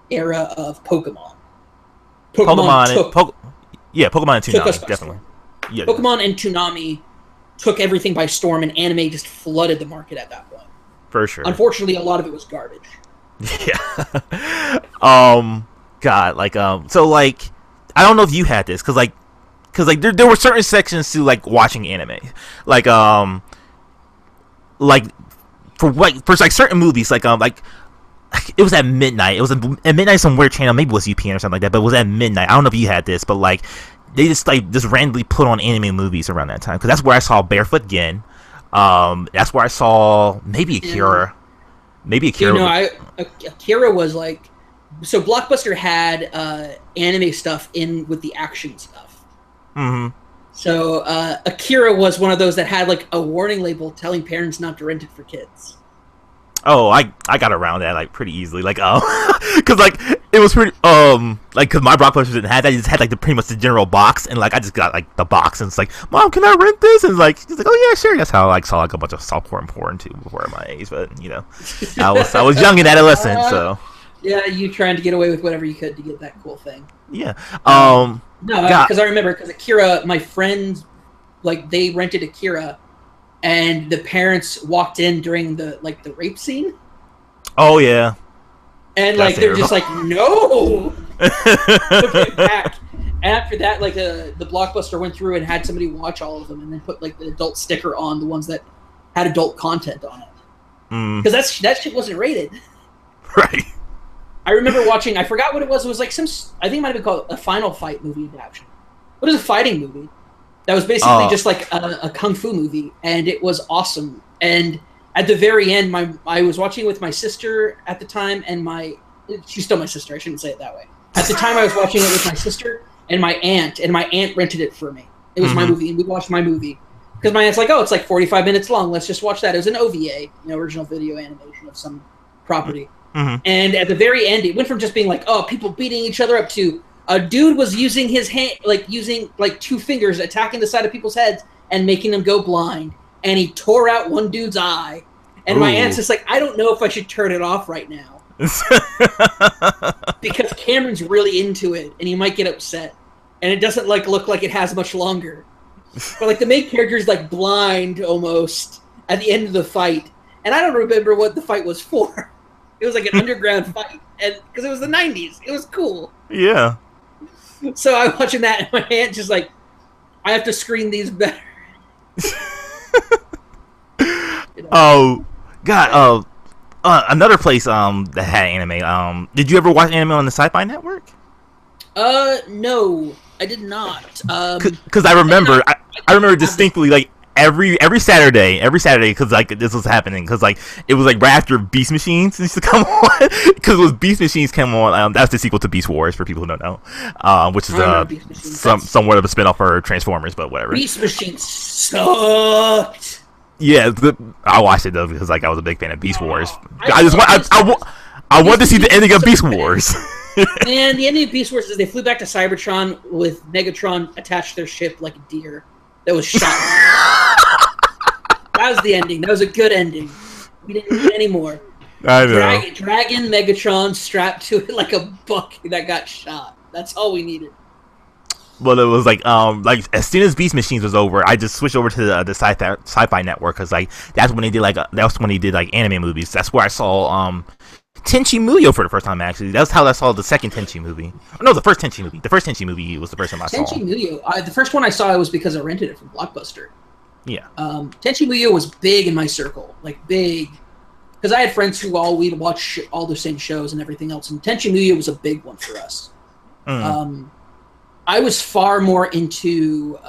era of Pokemon. Pokemon and Toonami, definitely. Yeah. Pokemon and Toonami took everything by storm, and anime just flooded the market at that point. For sure. Unfortunately, a lot of it was garbage. Yeah. God, like, so, like, I don't know if you had this, because there were certain sections to, like, watching anime. Like, for certain movies, like, it was at midnight. It was at midnight, some weird channel, maybe it was UPN or something like that, but it was at midnight. I don't know if you had this, but, like, they just randomly put on anime movies around that time, because that's where I saw Barefoot Gen. That's where I saw maybe Akira. Akira was like, so Blockbuster had anime stuff in with the action stuff. Mm-hmm. So Akira was one of those that had like a warning label telling parents not to rent it for kids. Oh, I got around that like pretty easily, like because like it was pretty like because my Blockbuster didn't have that, it just had like pretty much the general box, and like I just got like the box, and it's like, Mom, can I rent this? And like she's like, oh yeah, sure. That's how I like saw like a bunch of softcore and porn too before my age, but you know, I was young and adolescent, so yeah, you trying to get away with whatever you could to get that cool thing. Yeah. No, because I remember because Akira, my friends like they rented Akira. And the parents walked in during the rape scene. Oh yeah. And like they're just like, no. Okay, back. And after that, like the Blockbuster went through and had somebody watch all of them, and then put like the adult sticker on the ones that had adult content on it. Because that shit wasn't rated. Right. I remember watching. I forgot what it was. It was like I think it might have been called a Final Fight movie adaptation. What is a fighting movie? That was basically just like a kung fu movie, and it was awesome. And at the very end, I was watching it with my sister at the time, and she's still my sister. I shouldn't say it that way. At the time, I was watching it with my sister and my aunt rented it for me. It was my movie, and we watched my movie because my aunt's like, "Oh, it's like 45 minutes long. Let's just watch that." It was an OVA, original video animation of some property. And at the very end, it went from just being like, "Oh, people beating each other up" to a dude was using his hand, using 2 fingers, attacking the side of people's heads and making them go blind. And he tore out one dude's eye. And my aunt's just like, I don't know if I should turn it off right now. Because Cameron's really into it, and he might get upset. And it doesn't look like it has much longer. But the main character's blind almost at the end of the fight. And I don't remember what the fight was for. It was like an underground fight, and because it was the 90s. It was cool. Yeah. So I'm watching that, and my aunt just like, I have to screen these better. Oh, God. Another place that had anime. Did you ever watch anime on the Sci-Fi Network? No, I did not. Because I remember, I remember distinctly, every Saturday, because this was happening, because it was right after Beast Machines used to come on, because it was Beast Machines came on. That's the sequel to Beast Wars for people who don't know, which is somewhat of a spinoff for Transformers, but whatever. Beast Machines sucked. Yeah, I watched it though because I was a big fan of Beast Wars. I wanted to see the ending of Beast Wars. And the ending of Beast Wars is they flew back to Cybertron with Megatron attached to their ship like a deer that was shot. That was the ending. That was a good ending. We didn't need any more. I know. Dragon Megatron strapped to it like a buck that got shot. That's all we needed. Well, it was as soon as Beast Machines was over, I just switched over to the Sci-Fi Network because that's when they did anime movies. That's where I saw Tenchi Muyo for the first time. Actually, that's how I saw the second Tenchi movie. No, the first Tenchi movie. The first Tenchi movie was the first time I saw. Tenchi Muyo. The first one I saw was because I rented it from Blockbuster. Yeah. Tenchi Muyo was big in my circle, big, because I had friends who we'd watch all the same shows and everything else, and Tenchi Muyo was a big one for us. I was far more into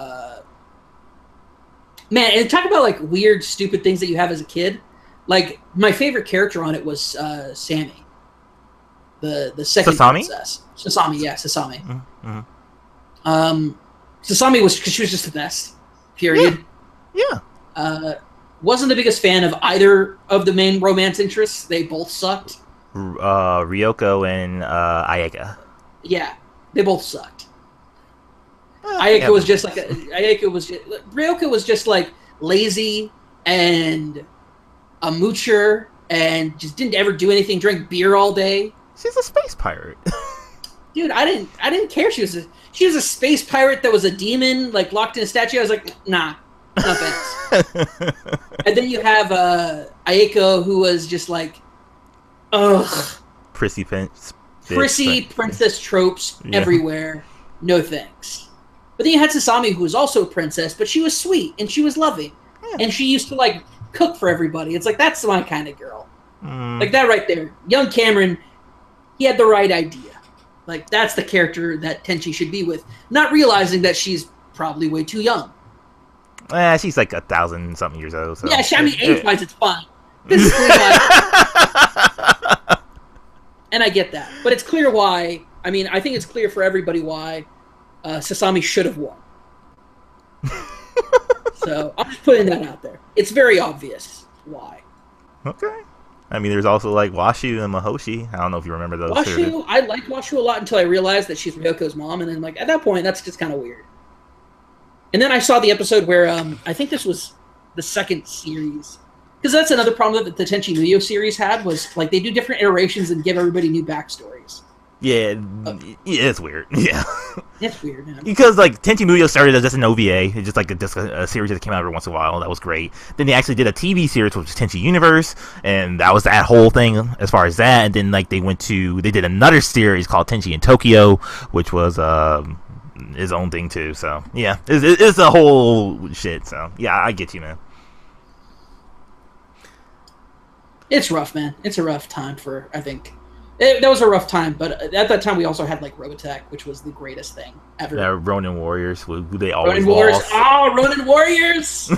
and talk about weird, stupid things that you have as a kid. My favorite character on it was Sammy, the second princess. Sasami, yeah, Sasami. Sasami was because she was just the best. Period. Yeah. Wasn't the biggest fan of either of the main romance interests. They both sucked. Ryoko and Ayaka. Yeah, they both sucked. Yeah. Ryoko was just like lazy and a moocher and just didn't ever do anything. Drank beer all day. She's a space pirate. Dude, I didn't care. She was a space pirate that was a demon, like locked in a statue. I was like, nah, no offense. And then you have Ayako, who was just like, ugh, prissy princess tropes everywhere. No thanks. But then you had Sasami, who was also a princess, but she was sweet and she was loving, and she used to like cook for everybody. It's like, that's my kind of girl. Like that right there. Young Cameron, he had the right idea. Like, that's the character that Tenchi should be with, not realizing that she's probably way too young. She's like 1,000-something years old. So. Yeah, I mean, age-wise, it's fine. Physically, and I get that. But it's clear why. I mean, I think it's clear for everybody why Sasami should have won. So, I'm just putting that out there. It's very obvious why. Okay. I mean, there's also like Washu and Mahoshi. I don't know if you remember those. Washu, I liked Washu a lot until I realized that she's Ryoko's mom, and then like at that point, that's just kind of weird. And then I saw the episode where I think this was the second series, because that's another problem that the Tenchi Muyo series had, was like they do different iterations and give everybody new backstories. Yeah, it's weird. Yeah, it's weird, man. Because like Tenchi Muyo started as just an OVA, it's just like a series that came out every once in a while. That was great. Then they actually did a TV series, which was Tenchi Universe, and that was that whole thing as far as that. And then like they did another series called Tenchi in Tokyo, which was his own thing too. So yeah, it's a whole shit. So yeah, I get you, man. It's rough, man. It's a rough time for, I think. That was a rough time, but at that time we also had like Robotech, which was the greatest thing ever. Yeah, Ronin Warriors, who they always Ronin Warriors. lost. Oh, Ronin Warriors!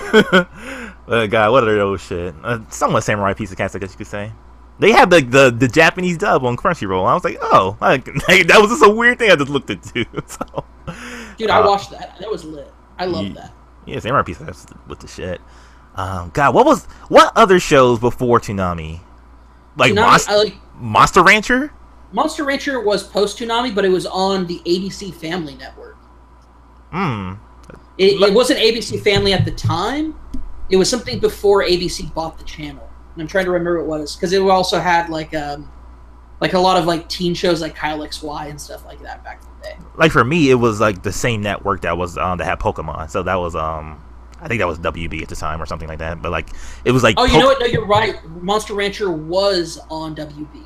God, what are those shit? Somewhat samurai piece of cast, I guess you could say. They had like the Japanese dub on Crunchyroll. I was like, oh, like, that was just a weird thing I just looked into. So, dude, I watched that. That was lit. I love that. Yeah, samurai piece of cast with the shit. God, what other shows before Toonami? Like Monster Rancher? Monster Rancher was post Toonami, but it was on the ABC Family Network. It wasn't ABC Family at the time. It was something before ABC bought the channel. And I'm trying to remember what it was, because it also had like a lot of like teen shows like Kyle XY and stuff like that back in the day. Like for me, it was like the same network that was that had Pokemon. So that was I think that was WB at the time or something like that. But like it was like you know what? No, you're right. Monster Rancher was on WB.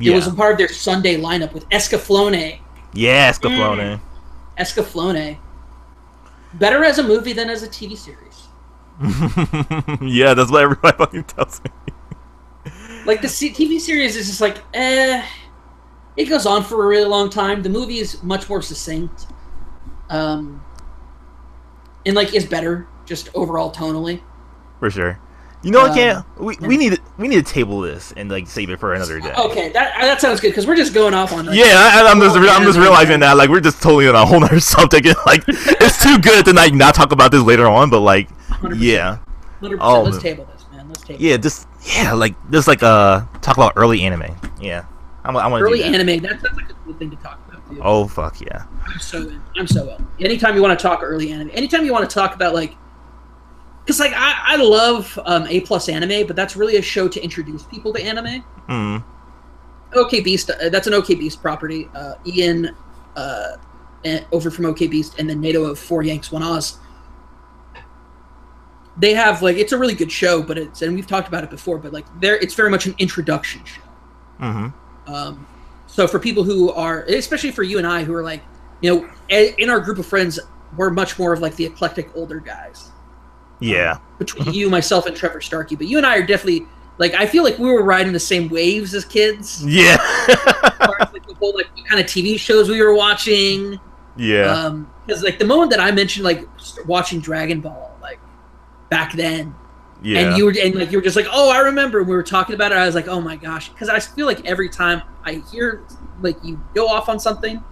It was a part of their Sunday lineup with Escaflowne. Yeah, Escaflowne. Escaflowne. Better as a movie than as a TV series. Yeah, that's what everybody fucking tells me. Like the TV series is just like, it goes on for a really long time. The movie is much more succinct, and like is better just overall tonally. For sure. You know what, Cam? We need to table this and like save it for another day. Okay, that sounds good, because we're just going off on. Like, I'm just realizing that like we're just totally on a whole other subject. And, like it's too good to like not talk about this later on. But like, 100%. yeah. 100%. Let's table this, man. Let's table. Yeah, just talk about early anime. Yeah, I want to early anime. That's like a cool thing to talk about, dude. Oh fuck yeah! I'm so in. Anytime you want to talk early anime, anytime you want to talk about like. Because, like, I love A+ anime, but that's really a show to introduce people to anime. OK Beast, that's an OK Beast property. Ian over from OK Beast, and then Nato of 4 Yanks 1 Oz. They have, like, it's a really good show, but and we've talked about it before, but, like, it's very much an introduction show. So for people who are, especially for you and I, who are, like, you know, in our group of friends, we're much more of, like, the eclectic older guys. Yeah. Between you, myself, and Trevor Starkey. But you and I are definitely, like, I feel like we were riding the same waves as kids. Yeah. Like, the whole, like, what kind of TV shows we were watching. Yeah. Because, like, the moment that I mentioned, like, watching Dragon Ball, like, back then. Yeah. And you were just like, oh, I remember. And we were talking about it. I was like, oh, my gosh. Because I feel like every time I hear, like, you go off on something,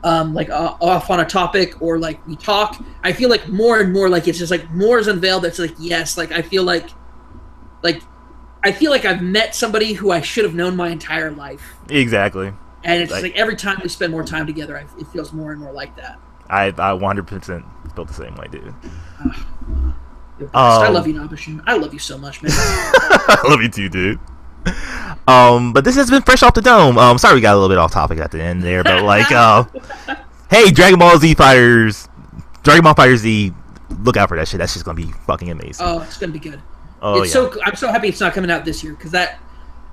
like off on a topic, or like we talk, I feel like more and more like it's just like more is unveiled. That's like, yes, like I feel like I've met somebody who I should have known my entire life. Exactly. And it's like every time we spend more time together, it feels more and more like that. I 100% felt the same way, dude. I love you, Nabeshin. I love you so much, man. I love you too, dude. But this has been Fresh Off the Dome. Sorry we got a little bit off topic at the end there, but like, hey, Dragon Ball FighterZ, look out for that shit. That's just gonna be fucking amazing. Oh, it's gonna be good. Oh, I'm so happy it's not coming out this year, because that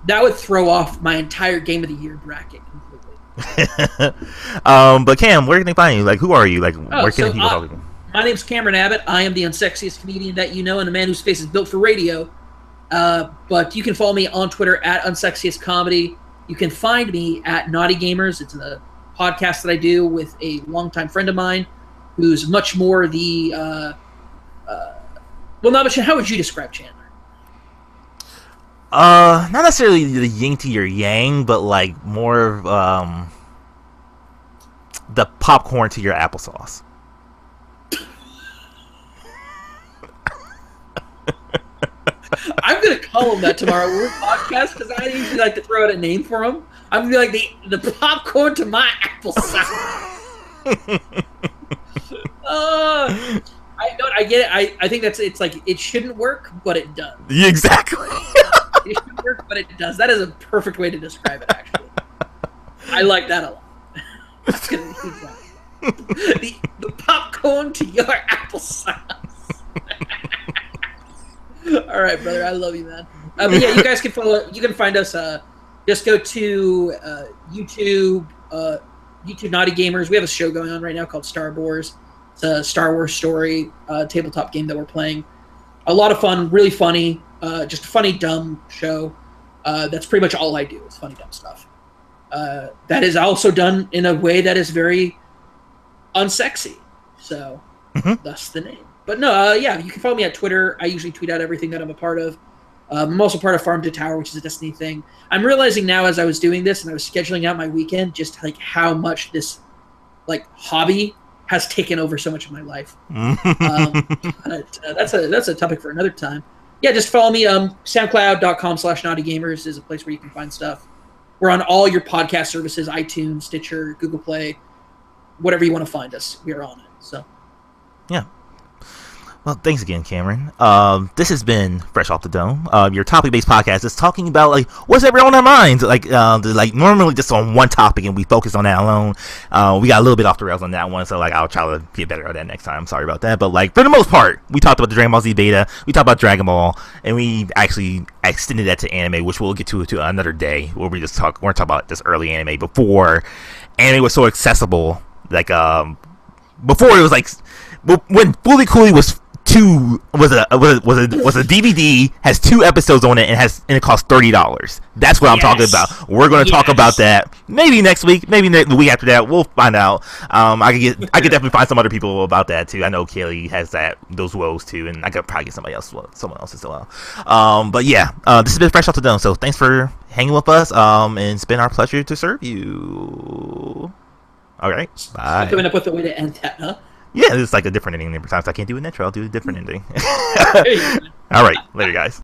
would throw off my entire Game of the Year bracket completely. But Cam, where can they find you? Like, who are you? Like, where can people talk to you? My name's Cameron Abbott. I am the unsexiest comedian that you know, and the man whose face is built for radio. But you can follow me on Twitter at unsexiestcomedy. You can find me at Naughty Gamers. It's a podcast that I do with a longtime friend of mine, who's much more the well, Nabeshin, how would you describe Chandler? Not necessarily the yin to your yang, but like more of the popcorn to your applesauce. I'm gonna call him that tomorrow. We're podcast, because I usually like to throw out a name for him. I'm gonna be like the popcorn to my applesauce. I get it. I think it's like it shouldn't work, but it does. Yeah, exactly. It shouldn't work, but it does. That is a perfect way to describe it, actually. I like that a lot. That's gonna be the popcorn to your applesauce. All right, brother. I love you, man. But yeah, you guys can follow. You can find us. Just go to YouTube. YouTube Naughty Gamers. We have a show going on right now called Star Wars. It's a Star Wars story tabletop game that we're playing. A lot of fun, really funny. Just a funny, dumb show. That's pretty much all I do. Is funny, dumb stuff. That is also done in a way that is very unsexy. So, thus the name. But no, yeah, you can follow me at Twitter. I usually tweet out everything that I'm a part of. I'm also part of Farm to Tower, which is a Destiny thing. I'm realizing now, as I was doing this and I was scheduling out my weekend, just like how much this like hobby has taken over so much of my life. But that's a topic for another time. Yeah, just follow me. SoundCloud.com/NaughtyGamers is a place where you can find stuff. We're on all your podcast services: iTunes, Stitcher, Google Play, whatever you want to find us. We are on it. So, yeah. Well, thanks again, Cameron. This has been Fresh Off the Dome, your topic-based podcast. It's talking about like what's ever on our minds. Like normally just on one topic, and we focus on that alone. We got a little bit off the rails on that one, so like I'll try to get better at that next time. Sorry about that, but like for the most part, we talked about the Dragon Ball Z beta, we talked about Dragon Ball, and we actually extended that to anime, which we'll get to another day where we're talking about this early anime before anime was so accessible. Like before it was like when Fully Cooley was a DVD, has 2 episodes on it, and it costs $30. That's what I'm talking about. We're going to talk about that maybe next week, maybe the week after that. We'll find out. I could definitely find some other people about that too. I know Kaylee has those woes too, and I could probably get someone else as well. But yeah, this has been Fresh Off the Dome. So thanks for hanging with us. And it's been our pleasure to serve you. All right, bye. I'm coming up with a way to end that, huh? Yeah, it's like a different ending every time. So I can't do an intro. I'll do a different ending. All right. Later, guys.